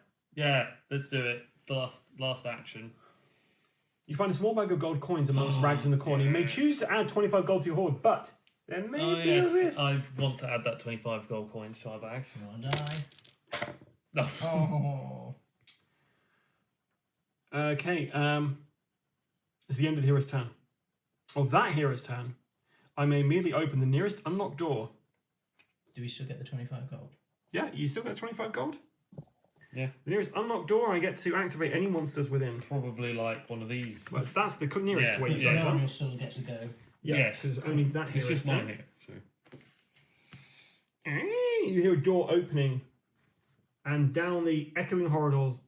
Let's do it. It's the last action. You find a small bag of gold coins amongst rags in the corner. You may yes. choose to add 25 gold to your hoard, but there may Oh be a yes, risk. I want to add that 25 gold coins to my bag. Roll a die. No. Oh. Okay, it's the end of the hero's turn. Of that hero's turn, I may immediately open the nearest unlocked door. Do we still get the 25 gold? Yeah, you still get 25 gold? Yeah. The nearest unlocked door, I get to activate any monsters within. Probably like one of these. Well, that's the nearest Yeah, way you yeah. guys are. You'll still get to go. Yeah, Yes. because only that It's hero's just mine turn. here. So. You hear a door opening, and down the echoing corridors,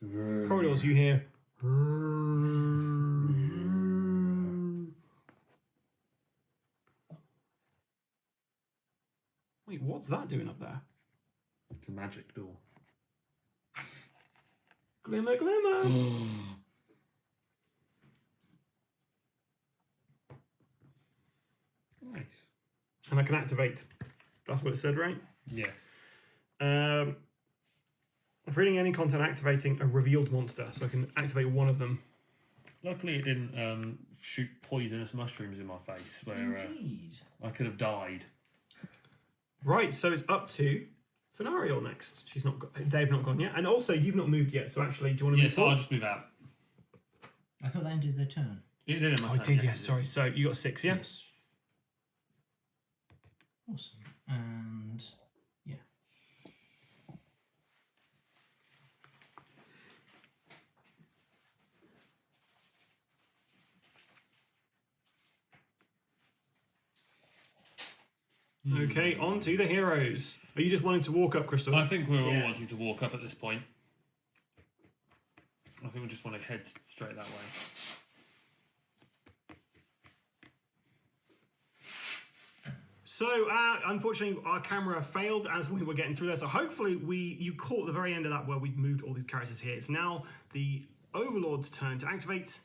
you hear. Wait, what's that doing up there? It's a magic door. Glimmer, glimmer. Nice. And I can activate. That's what it said, right? Yeah. If reading any content activating a revealed monster, so I can activate one of them. Luckily, it didn't shoot poisonous mushrooms in my face, where Indeed. I could have died. Right, so it's up to Fenariel next. She's not. They've not gone yet, and also you've not moved yet. So actually, do you want to Yeah, move so forward? I'll just move out. I thought that ended their turn. It did in my I turn, did, yes, yes. it Sorry. did. So you got 6, yeah. Yes. Awesome. And yeah. Okay, on to the heroes. Are you just wanting to walk up, Crystal? I think we're all Yeah. wanting to walk up at this point. I think we just want to head straight that way. So, unfortunately, our camera failed as we were getting through there. So, hopefully, you caught the very end of that where we moved all these characters here. It's now the Overlord's turn to activate.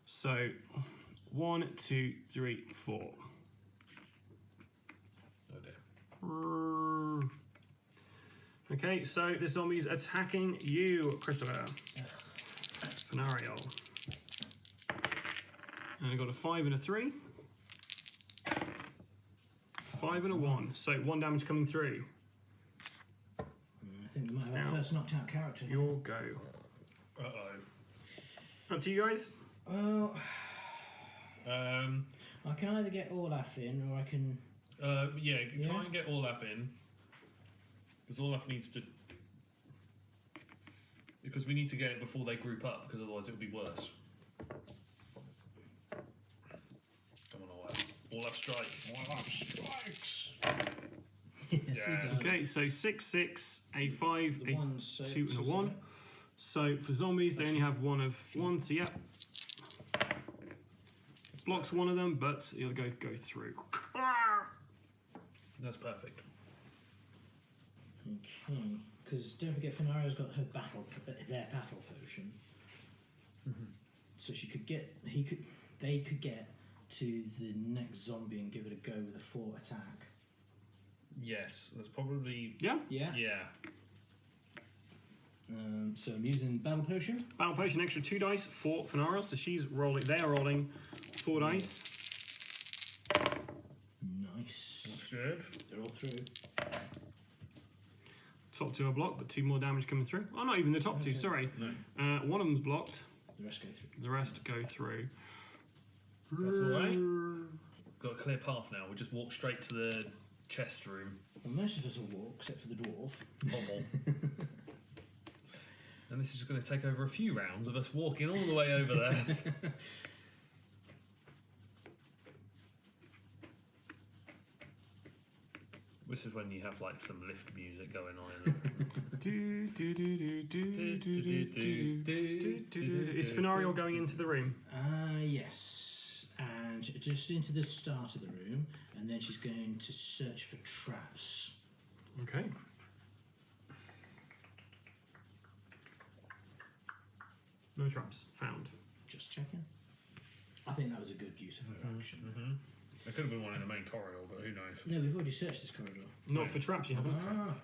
So, 1, 2, 3, 4. Oh dear. Okay, so the zombie's attacking you, Christopher. Fenariel. And I got a 5 and a 3. 5 and a 1. So 1 damage coming through. I think we might have our Now, first knocked out character. Your go. Uh-oh. Up to you guys. Well, Um, I can either get Olaf in or I can. yeah, Yeah. try and get Olaf in. Because Olaf needs to... Because we need to get it before they group up, because otherwise it'll be worse. Come on, Olaf. Olaf strike. Olaf strikes! Yes, Yeah. he does. Okay, so 6, 6, a 5, The a ones, so 2 and a so 1. so. So for zombies, they only have one of 1. So yeah, blocks one of them, but it'll go through. That's perfect. Okay, because don't forget, Fenariel's got her their battle potion, so she could get, they could get to the next zombie and give it a go with a 4 attack. Yes, that's probably... Yeah. Yeah. Yeah. So I'm using battle potion. Battle potion, extra 2 dice for Fenariel. So she's rolling. They are rolling 4 dice. Nice. That's good. They're all through. Top 2 are blocked, but 2 more damage coming through. Oh, not even the top 2. Okay. Sorry. No. One of them's blocked. The rest go through. The rest go through. That's all right. Got a clear path now. We'll just walk straight to the chest room. Well, most of us will walk, except for the dwarf. Bobble. And this is just going to take over a few rounds of us walking all the way over there. This is when you have like some lift music going on. Is Fenariel going into the room? Yes. And just into the start of the room, and then she's going to search for traps. Okay. No traps found. Just checking. I think that was a good use of her action. There could have been one in the main corridor, but who knows? No, we've already searched this corridor. Not for traps, you haven't. Ah,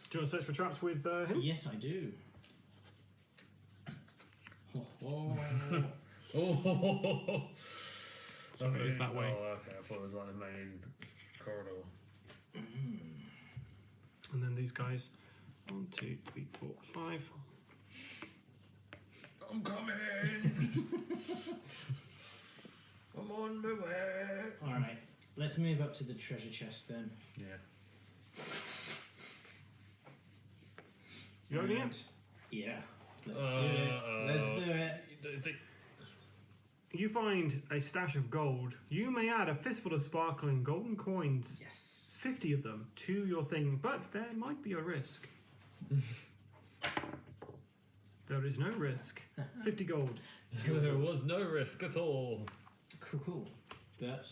Do you want to search for traps with him? yes, I do. Ho, ho. Oh! Sorry, it's that way. Oh, okay. I thought it was like the main corridor. And then these guys. 1, 2, 3, 4, 5. I'm coming! I'm on my way! Alright, let's move up to the treasure chest then. Yeah. You opening it? Yeah. Let's do it. Let's do it. You find a stash of gold. You may add a fistful of sparkling golden coins. Yes. 50 of them to your thing, but there might be a risk. There is no risk. 50 gold. There was no risk at all. Cool. But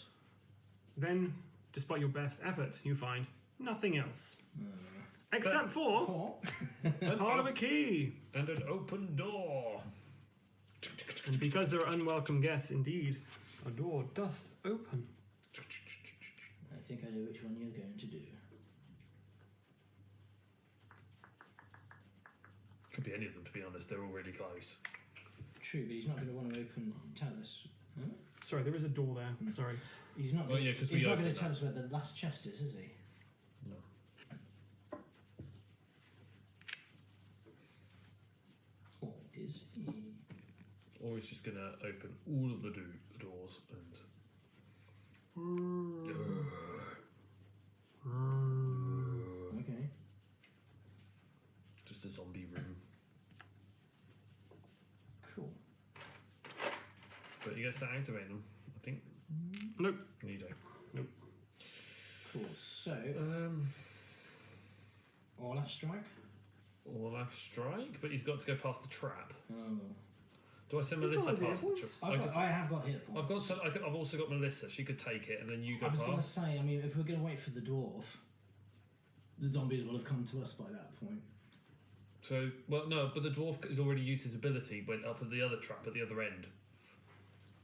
Then, despite your best efforts, you find nothing else. Except for part of a key. And an open door. And because there are unwelcome guests, indeed, a door doth open. I think I know which one you're going to do. Could be any of them, to be honest. They're all really close. True, but he's not going to want to tell us. Huh? Sorry, there is a door there. Sorry. He's not. Oh, yeah, 'cause he's we not going opened to tell that. us where the last chest is he? No. Or is he? Or he's just going to open all of the doors and... Okay. Just a zombie room. Cool. But he gets to activate them, I think. Nope. You don't. Cool. So, Um, Olaf strike. Olaf strike, but he's got to go past the trap. Oh. Do I send You've Melissa got past the hit trap? points. I have got hit points. I've got. I've also got Melissa. She could take it, and then you go I was going to past. say, I mean, if we're going to wait for the dwarf, the zombies will have come to us by that point. So, well, no, but the dwarf has already used his ability. Went up at the other trap at the other end,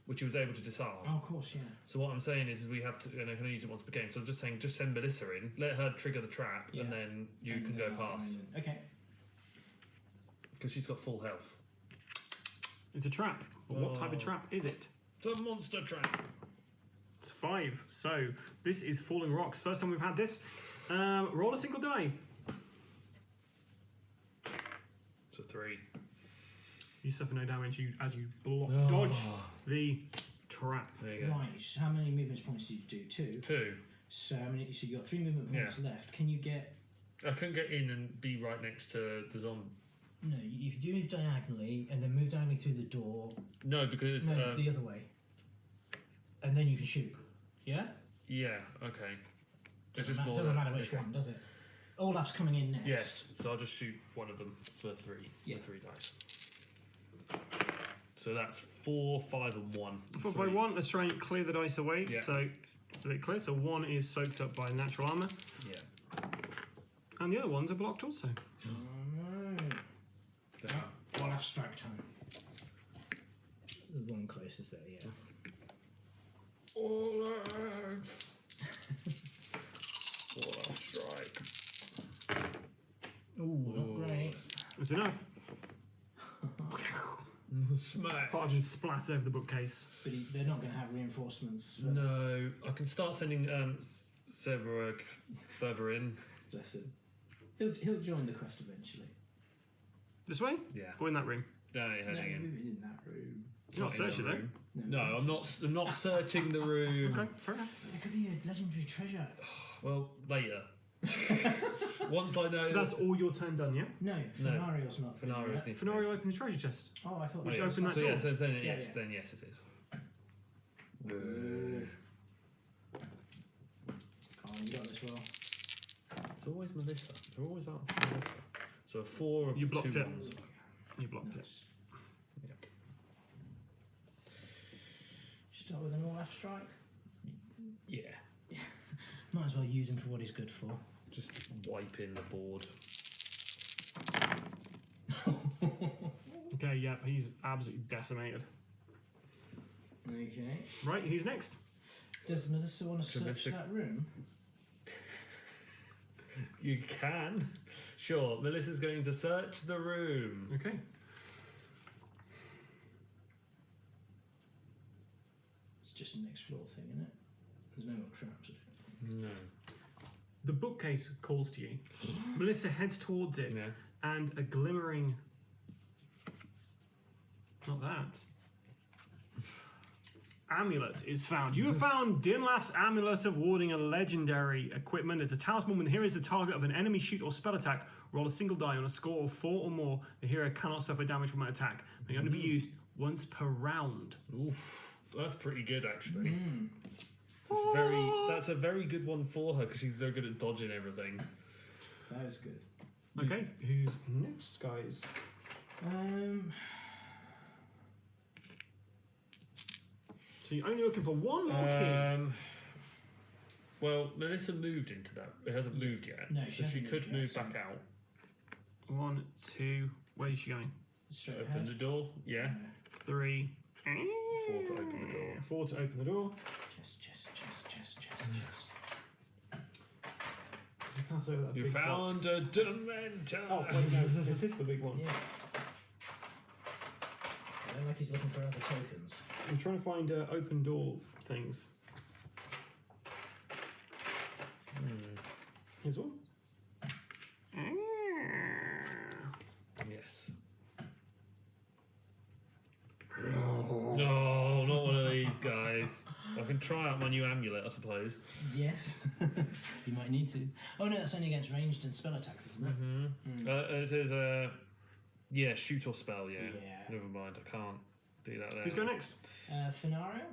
which he was able to disarm. Oh, of course, yeah. So what I'm saying is we have to, and I can only use it once per game. So I'm just saying, just send Melissa in, let her trigger the trap, Yeah. and then you And can then go past Okay. because she's got full health. It's a trap. But what type of Oh. trap is it? It's a monster trap. It's 5. So this is Falling Rocks. First time we've had this. Roll a single die. It's a 3. You suffer no damage as you Oh. dodge the trap. There you go. Right. So how many movement points did you do? 2. 2. So how many? So you got 3 movement points left. Can you get? I couldn't get in and be right next to the zombie. No. If you do move diagonally and then move diagonally through the door. No, because No, the other way. And then you can shoot. Yeah. yeah, okay. Doesn't matter which one, does it? Olaf's coming in next. Yes, so I'll just shoot one of them for 3. Yeah. For 3 dice. So that's 4, 5, and 1. 4 by 1. Let's try and clear the dice away. Yeah. So it's a bit clear. So 1 is soaked up by natural armor, Yeah. and the other ones are blocked also. Oh no. Olaf strike time. The one closest there, yeah. Olaf! Olaf strike. Ooh, not great. It's enough. Smack. Part of them splat over the bookcase. But they're not going to have reinforcements. For No, I can start sending Severug further in. Bless him. He'll join the quest eventually. This way? Yeah. Or in that room? No, you're No, heading in. in that room. You're not in that searching though. room. No, I'm not searching the room. Okay, fair enough. There could be a legendary treasure. Well, later. Once I know. So that's all your turn done, yeah? No, Fenario's not. Fenario's yet. need to Fenario opened the treasure chest. Oh, I thought. We should that open that so door. yeah, so then Yeah, yes, yeah. then yes, it is. Oh, you got this well. It's always Melissa. They're always out for Melissa. So 4 of You blocked 2 it. ones. You blocked it. Nice. Yep. Start with an Olaf strike. Yeah. Might as well use him for what he's good for. Just wipe in the board. Okay, yep, he's absolutely decimated. Okay. Right, who's next? Does Melissa want to search Melissa- that room? You can. Sure, Melissa's going to search the room. Okay. It's just an explore thing, isn't it? There's no more traps. No. The bookcase calls to you. Melissa heads towards it, Yeah. and a glimmering. Not that. Amulet is found. You have found Dinlaf's amulet of warding, a legendary equipment. It's a talisman. When the hero is the target of an enemy shoot or spell attack, roll a single die on a score of 4 or more. The hero cannot suffer damage from an attack. May only be used once per round. Oof. That's pretty good, actually. Mm. That's a very good one for her because she's so good at dodging everything. That is good. Okay, who's next, guys? Um, So you're only looking for one more key. Well, Melissa moved into that. It hasn't moved yet. No, she so she hasn't could moved move yet, back out. 1, 2. Where is she going? Straight Open ahead. the door. Yeah. 3. 4 to open the door. 4 to open the door. Chest. You pass over that You big found box. a Dementor. Oh, wait, no. This is the big one. Yeah. I don't like he's looking for other tokens. I'm trying to find open door things. Here's one. Yes. No, not one of these guys. I can try out my new amulet, I suppose. Yes. You might need to. Oh no, that's only against ranged and spell attacks, isn't it? It says, yeah, shoot or spell, yeah. Yeah. Never mind, I can't do that there. Who's going next? Fenario?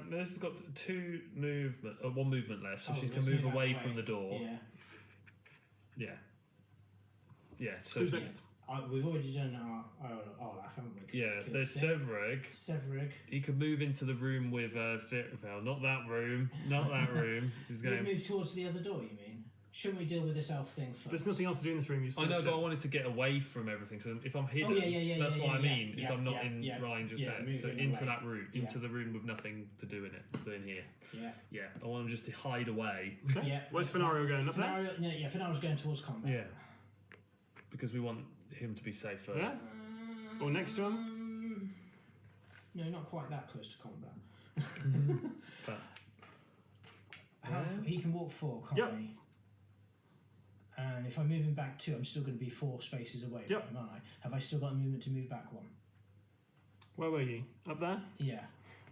This has got 1 movement left, so Oh, she's let's going to move move away out from the door. Yeah. Yeah. Yeah, so... Who's next? We've already done our Olaf, haven't we? Yeah, there's Severeg. Severig. He could move into the room with well, not that room. He's We going... move towards the other door, you mean? Shouldn't we deal with this elf thing first? There's nothing else to do in this room. You I know, searched but I it. wanted to get away from everything. So if I'm hidden, yeah, that's what I mean. yeah, is I'm not in yeah, Ryan just yeah, there. So moving into away. that room, into Yeah. the room with nothing to do in it. So in here. Yeah. Yeah, I want him just to hide away. Okay. Yeah. Where's Fenario going? Up there? Fenario, yeah, Fenario's going towards combat. Yeah. Because we want him to be safer. Yeah? Or next to him? No, not quite that close to combat. But, He can walk 4, can't Yep. he? And if I move him back 2, I'm still going to be 4 spaces away Yep. from him, aren't I? Have I still got movement to move back 1? Where were you? Up there? Yeah.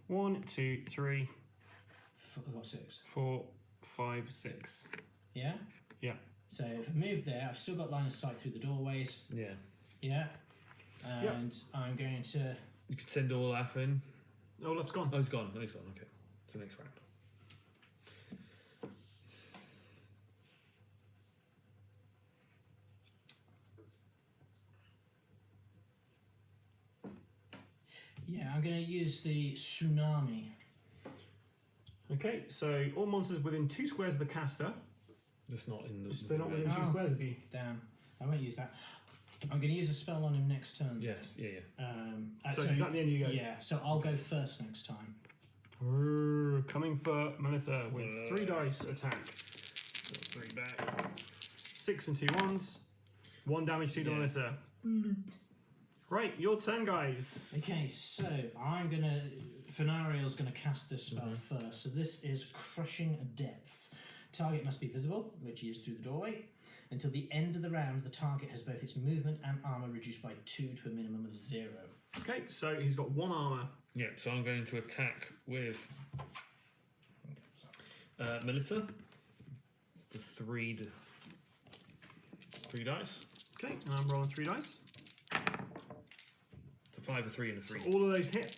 1, 2, 3, I've got 6. 4, 5, 6. Yeah? Yeah. So if I move there, I've still got line of sight through the doorways. yeah. Yeah. And I'm going to... You could send Olaf in. Olaf's gone. Oh, he's gone. Oh, he's gone. Okay. So next round. Yeah, I'm going to use the tsunami. Okay, so all monsters within 2 squares of the caster. Just not in the. They're not within 2 Oh. squares of you. Damn, I won't use that. I'm going to use a spell on him next turn. Yes. Yeah. So is that the end you go? Yeah, so I'll go first next time. Coming for Melissa with 3 dice attack. Got 3 back. 6 and 2 ones. 1 damage to Melissa. Right, your turn, guys. Okay, so I'm going to... Fenario's going to cast this spell first. So this is Crushing Depths. Target must be visible, which he is through the doorway. Until the end of the round, the target has both its movement and armor reduced by 2 to a minimum of 0. Okay, so he's got 1 armor. Yeah. So I'm going to attack with Melissa. The 3 dice. Okay, and I'm rolling 3 dice. It's a 5, a 3, and a 3. All of those hit.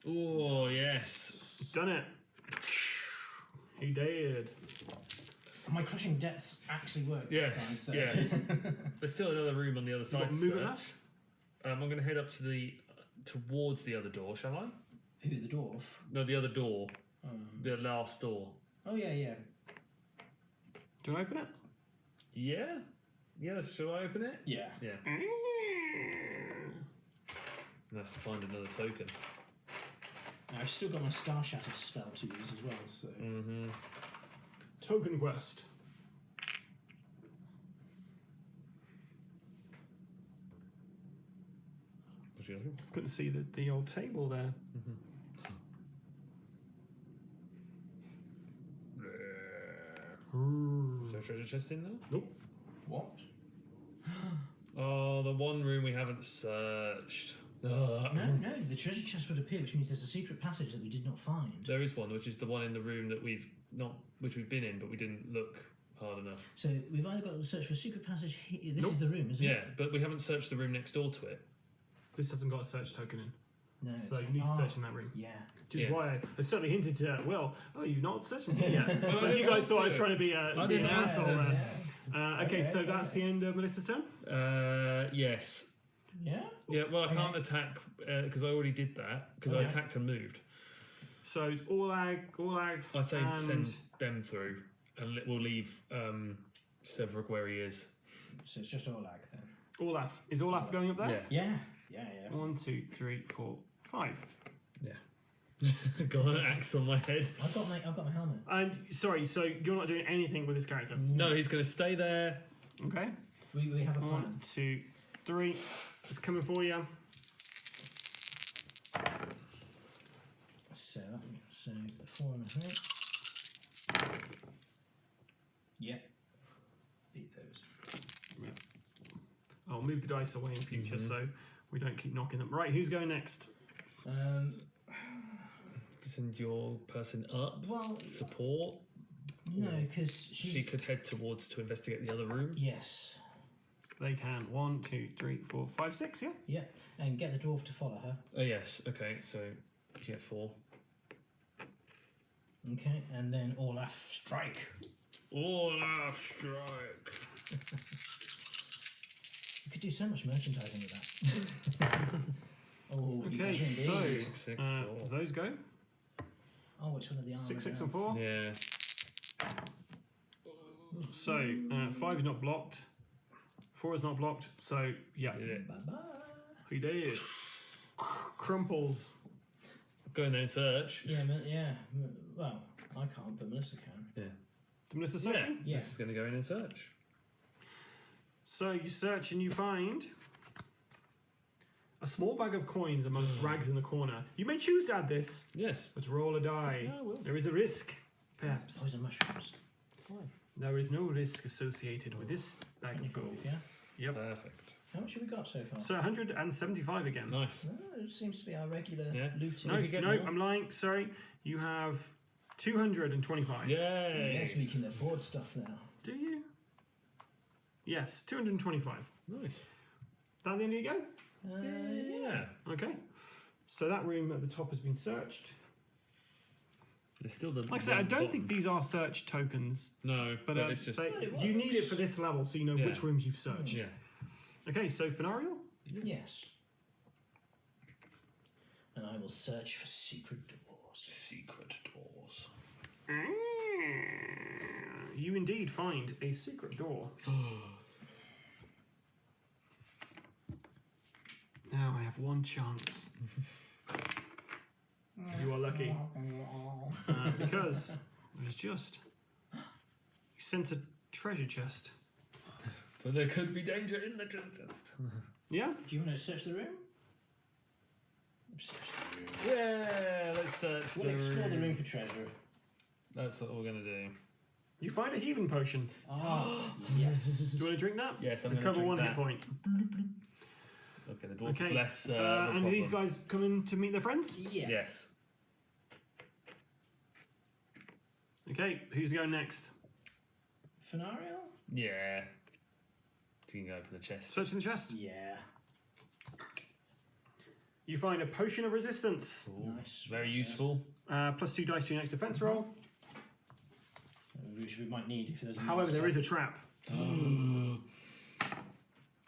Oh yes. Done it. He did. My Crushing Depths actually worked Yes, this time. So. yeah. There's still another room on the other You side. got movement sir. left? I'm going to head up to towards the other door, shall I? Who, the dwarf? No, the other door. The last door. Oh, yeah. Do you want to open it? Yeah? Yes, shall I open it? Yeah. Yeah. That's to find another token. Now, I've still got my Star Shattered spell to use as well, so... Mm-hmm. Token quest. What's she looking for? Couldn't see the old table there. Is there a treasure chest in there? Nope. What? Oh, the one room we haven't searched. No, the treasure chest would appear, which means there's a secret passage that we did not find. There is one, which is the one in the room that we've been in, but we didn't look hard enough. So we've either got to search for a secret passage here. This Nope. is the room, isn't Yeah, it? but we haven't searched the room next door to it. This hasn't got a search token in. No. So you need to search in that room. Yeah. Which is Yeah. why I certainly hinted to Will, oh, you've not searched in here yet. Well, I But you didn't guys thought I was answer. trying to be I an didn't asshole answer. there. Okay, so that's the end of Melissa's turn. Yes. Yeah? Yeah, well, I can't attack because I already did that because I Okay. attacked and moved. So it's Orlag. I say and send them through, and we'll leave Severuk where he is. So it's just Orlag then. Olaf. Is Olaf going up there? Yeah. Yeah. 1, 2, 3, 4, 5. Yeah. Got an axe on my head. I've got my helmet. And sorry, so you're not doing anything with this character? No, he's going to stay there. Okay. We have a plan. 1, 2, 3. It's coming for you. So 4 and a 3. Yeah. Beat those. Yeah. I'll move the dice away in future so we don't keep knocking them. Right, who's going next? Send your person up. Well, Support. no, because She could head towards to investigate the other room. Yes. They can. 1, 2, 3, 4, 5, 6, yeah? Yeah, and get the dwarf to follow her. Oh yes. Okay. So you get 4. Okay, and then Olaf strike. Olaf strike. You could do so much merchandising with that. Oh, you Okay, does so indeed. 6, 4. those go. Oh, which one of the armors? 6, 6, now? and 4. Yeah. So 5 is not blocked. 4 is not blocked. So yeah, Bye-bye. he did. Crumples. Going there in search. Yeah, well, I can't, but Melissa can. So Mr. Yeah. Searching? Yeah. This is going to go in and search. So you search and you find a small bag of coins amongst rags in the corner. You may choose to add this. Yes. Let's roll a die. Yeah, I will. There is a risk, perhaps. Poison mushrooms. 5. There is no risk associated with this bag of 25, gold. yeah. Yep. Perfect. How much have we got so far? So 175 again. Nice. Oh, it seems to be our regular Yeah. looting. No, We could get no, more. I'm lying. Sorry. You have 225. Yay. Yes, we can afford stuff now. Do you? Yes, 225. Nice. That the end you go? Yeah. Okay. So that room at the top has been searched. There's still the. Like I said, I one don't bottom. think these are search tokens, No, but it's just. you need it for this level so you know Yeah. which rooms you've searched. Yeah. Okay, so Fenario? Yes. And I will search for secret doors. Secret doors. You indeed find a secret door. Now I have one chance. You are lucky. Because there's just... You sense a treasure chest. But there could be danger in the treasure chest. Yeah? Do you want to search the room? Search the room. Yeah, let's search We'll the explore room. the room for treasure. That's what we're going to do. You find a healing potion. Ah, yes. Do you want to drink that? Yes, I'm going to Recover drink 1 that. hit point. Okay, the dwarf Okay. is less. And of a are these problem. guys coming to meet their friends? Yeah. Yes. Okay, who's going next? Fenario? Yeah. So you can open the chest. Searching the chest. Yeah. You find a potion of resistance. Ooh, Nice. Very useful. +2 dice to your next defense roll. Which we might need if there's a However, there is monster. a trap.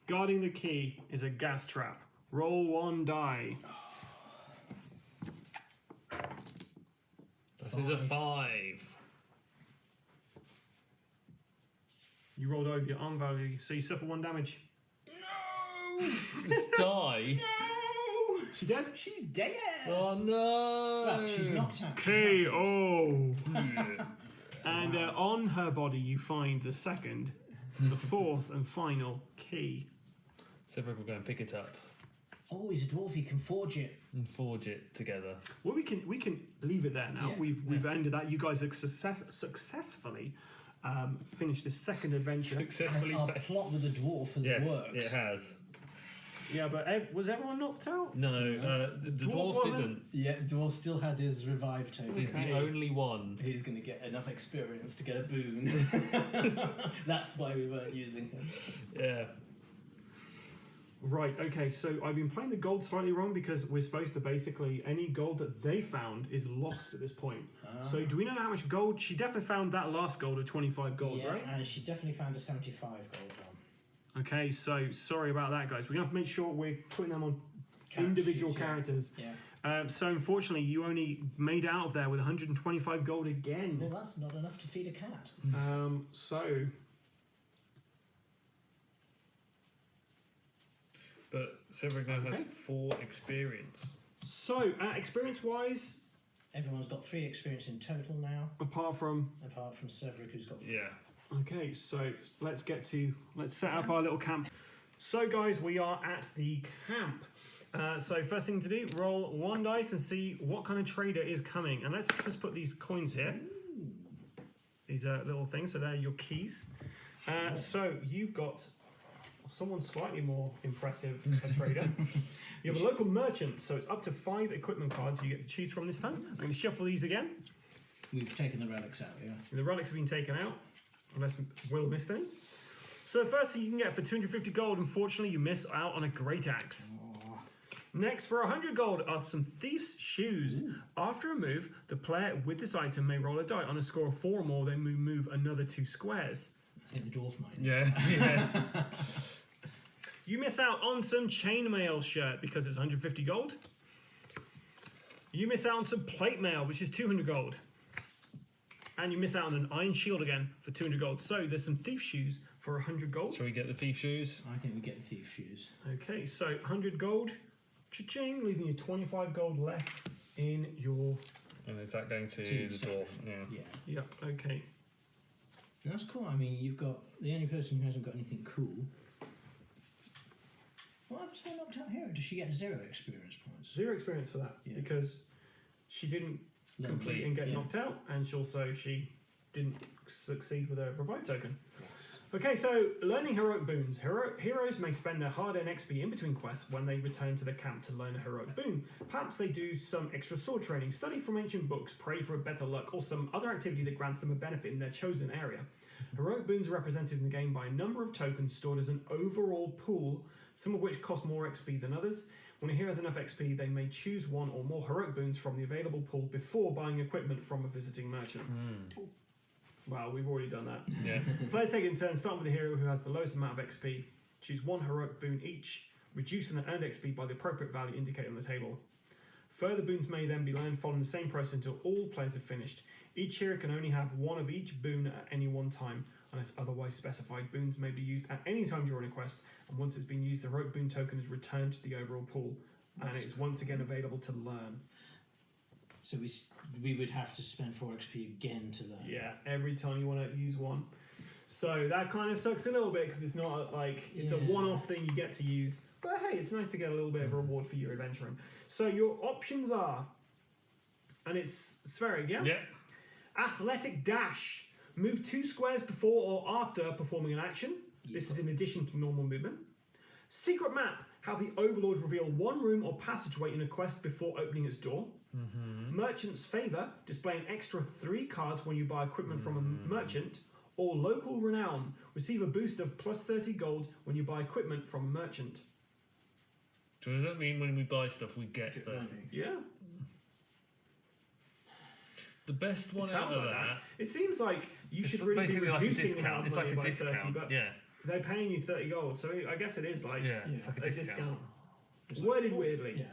Guarding the key is a gas trap. Roll 1 die. This is a 5. You rolled over your arm value, so you suffer 1 damage. No! This die. No! She dead? She's dead! Oh no! Well, she's knocked out. K.O. And on her body, you find the second, the fourth, and final key. Severuk will go and pick it up Oh, he's a dwarf. He can forge it. and forge it together. Well, we can leave it there now. Yeah. We've ended that. You guys have successfully finished the second adventure. Successfully. Our plot with the dwarf has Yes, worked. it has. Yeah, but was everyone knocked out? No, the Dwarf dwarf wasn't? didn't. Yeah, dwarf still had his revive token. He's Okay. the only one. He's going to get enough experience to get a boon. That's why we weren't using him. Yeah. Right, okay, so I've been playing the gold slightly wrong because we're supposed to basically, any gold that they found is lost at this point. So do we know how much gold? She definitely found that last gold of 25 gold, Yeah, right? and she definitely found a 75 gold one. Okay, so sorry about that, guys. We have to make sure we're putting them on Character individual sheets, yeah. characters. Yeah. So unfortunately, you only made out of there with 125 gold again. Well, that's not enough to feed a cat. So But Severick now has Okay. 4 experience. So, experience-wise, Everyone's got 3 experience in total now, apart from... apart from Severick, who's got 4. Yeah. Okay, so let's set up our little camp. So, guys, we are at the camp. So, first thing to do, roll 1 dice and see what kind of trader is coming. And let's just put these coins here. These little things, so they're your keys. So, you've got someone slightly more impressive a trader. You have a local merchant, so it's up to 5 equipment cards you get to choose from this time. I'm going to shuffle these again. We've taken the relics out, yeah. The relics have been taken out, unless Will missed any. So the first thing you can get for 250 gold, unfortunately, you miss out on a great axe. Next, for 100 gold, are some thief's shoes. After a move, the player with this item may roll a die. On a score of 4 or more, they move another 2 squares. I think the dwarf might. Yeah. You miss out on some chainmail shirt because it's 150 gold. You miss out on some plate mail, which is 200 gold. And you miss out on an iron shield again for 200 gold. So there's some thief shoes for 100 gold. Shall we get the thief shoes? I think we get the thief shoes. Okay, so 100 gold. Cha-ching, leaving you 25 gold left in your... And is that going to the Severick. dwarf? Yeah. Yeah. Yep, okay. That's cool. I mean, you've got the only person who hasn't got anything cool. What happens to her knocked out hero? Does she get 0 experience points? 0 experience for that Yeah. because she didn't complete and get knocked out, and she didn't succeed with her provide token. Okay, so learning heroic boons. Heroes may spend their hard-earned XP in between quests when they return to the camp to learn a heroic boon. Perhaps they do some extra sword training, study from ancient books, pray for a better luck, or some other activity that grants them a benefit in their chosen area. Heroic boons are represented in the game by a number of tokens stored as an overall pool, some of which cost more XP than others. When a hero has enough XP, they may choose 1 or more heroic boons from the available pool before buying equipment from a visiting merchant. Well, we've already done that. Yeah. Players take it in turn, starting with the hero who has the lowest amount of XP. Choose 1 heroic boon each, reducing the earned XP by the appropriate value indicated on the table. Further boons may then be learned following the same process until all players have finished. Each hero can only have 1 of each boon at any one time, unless otherwise specified. Boons may be used at any time during a quest, and once it's been used, the heroic boon token is returned to the overall pool, and it's once again available to learn. So we would have to spend 4 XP again to learn. Yeah, every time you want to use 1. So that kind of sucks a little bit because it's not like it's a one-off thing you get to use. But hey, it's nice to get a little bit of a reward for your adventuring. So your options are, and it's Spheric, yeah? Yeah. Athletic dash. Move 2 squares before or after performing an action. This is in addition to normal movement. Secret map. Have the Overlord reveal 1 room or passageway in a quest before opening its door. Merchant's Favour. Display an extra 3 cards when you buy equipment from a merchant. Or Local Renown. Receive a boost of plus 30 gold when you buy equipment from a merchant. So does that mean when we buy stuff we get 30? Yeah. The best one It out sounds of like that. It seems like you should It's really be basically like a reducing the discount. amount of It's like money a by discount. 30, but Yeah. they're paying you 30 gold, so I guess it is like Yeah. It's like a discount. Worded weirdly. Yeah.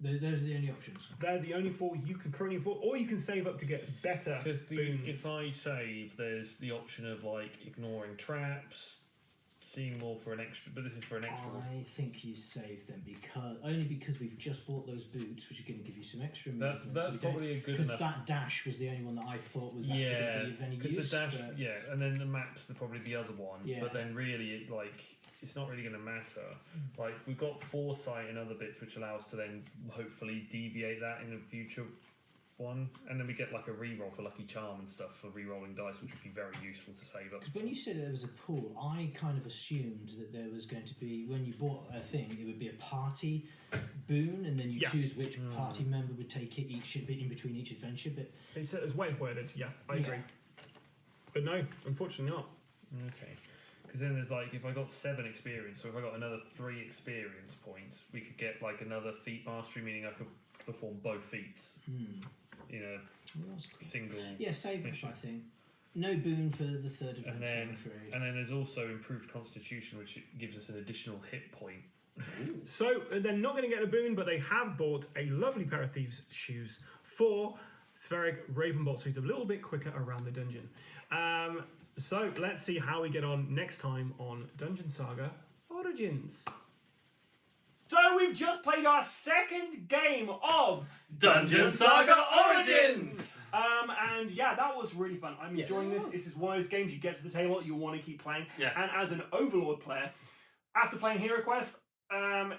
Those are the only options. They're the only 4 you can currently afford, or you can save up to get better Because boons. if I save, there's the option of like ignoring traps, seeing more for an extra, but this is for an extra. I think you save them because we've just bought those boots, which are going to give you some extra That's movement. So probably a good because enough. that dash was the only one that I thought was actually Yeah, going to be of any because use. the dash, but- yeah, and then the maps are probably the other one. Yeah. But then really, it's not really going to matter. Like we've got foresight and other bits which allow us to then hopefully deviate that in the future one, and then we get like a reroll for lucky charm and stuff for re-rolling dice, which would be very useful to save up. Because when you said there was a pool, I kind of assumed that there was going to be, when you bought a thing, it would be a party boon, and then you choose which party member would take it in between each adventure. But It's as way it's worded, yeah, I agree. But no, unfortunately not. Okay. Because then there's like, if I got 7 experience, or if I got another 3 experience points, we could get like another feat mastery, meaning I could perform both feats in a that's cool. single. Yeah, save up, mission. I think. No boon for the third adventure, And I'm afraid. then there's also improved constitution, which gives us an additional hit point So they're not going to get a boon, but they have bought a lovely pair of thieves' shoes for Spheric Ravenbolt, so he's a little bit quicker around the dungeon. So let's see how we get on next time on Dungeon Saga Origins. So we've just played our second game of Dungeon Saga Origins! And yeah, that was really fun. I'm enjoying this. This is one of those games you get to the table, you want to keep playing. Yeah. And as an Overlord player, after playing Hero Quest,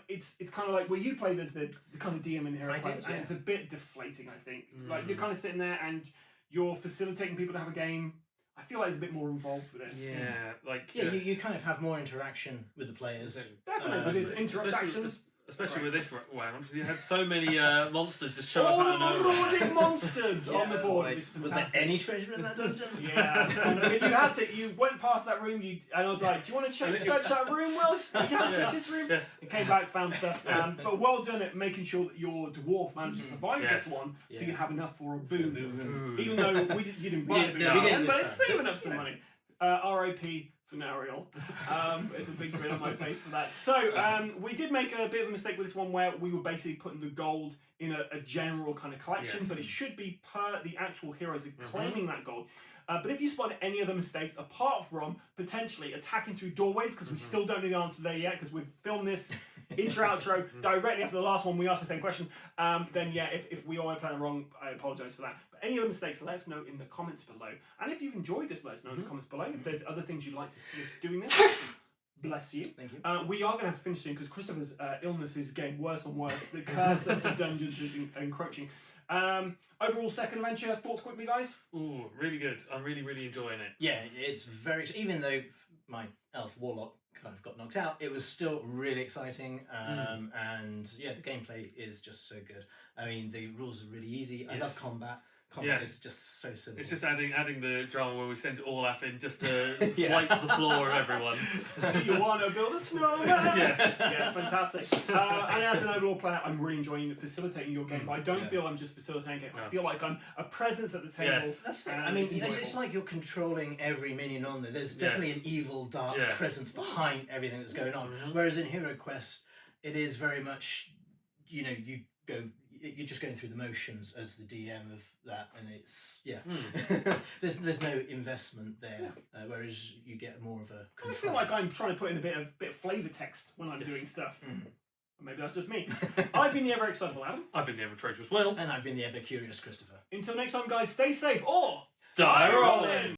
it's kind of like, well, you played as the kind of DM in Hero Quest, and it's a bit deflating, I think. Like, you're kind of sitting there and you're facilitating people to have a game. I feel like there's a bit more involved with this. You kind of have more interaction with the players. Definitely, but it's interactions. Especially with this round, you had so many monsters just show up out of nowhere. Marauding monsters on the board. Was there any treasure in that dungeon? Yeah. You went past that room, and I was like, do you want to search that room, Willis? You can't search this room. And came back, found stuff. But well done at making sure that your dwarf managed to survive this one, so you have enough for a boon. Even though you didn't buy it, but it's saving up some money. R.I.P. Scenario. It's a big grin on my face for that. So we did make a bit of a mistake with this one where we were basically putting the gold in a general kind of collection, but it should be per the actual heroes claiming that gold. But if you spot any other mistakes, apart from potentially attacking through doorways, because we still don't know the answer there yet, because we've filmed this intro-outro directly after the last one, we asked the same question, then yeah, if we all playing wrong, I apologise for that. But any other mistakes, let us know in the comments below. And if you've enjoyed this, let us know in the comments below. If there's other things you'd like to see us doing this, bless you. Thank you. We are going to have to finish soon, because Christopher's illness is getting worse and worse. The curse of the dungeons is encroaching. Overall, second adventure, thoughts quickly, guys? Ooh, really good. I'm really, really enjoying it. Yeah, it's very... Even though my elf warlock kind of got knocked out, it was still really exciting. And yeah, the gameplay is just so good. I mean, the rules are really easy. I love combat. Combat is just so simple. It's just adding the drama where we send Olaf in just to wipe the floor of everyone. Do you want to build a snowman? Yeah, it's fantastic. And as an overall player, I'm really enjoying facilitating your game, but I don't feel I'm just facilitating it. I feel like I'm a presence at the table. Yes. That's it. I mean, it's like you're controlling every minion on there. There's definitely an evil, dark presence behind everything that's going on. Whereas in Hero Quest, it is very much, you're just going through the motions as the DM of that, and it's there's no investment there, whereas you get more of a control. I feel like I'm trying to put in a bit of flavour text when I'm doing stuff. Maybe that's just me. I've been the ever excitable Adam. I've been the ever treacherous Will. And I've been the ever curious Christopher. Until next time, guys, stay safe or Die Rollin!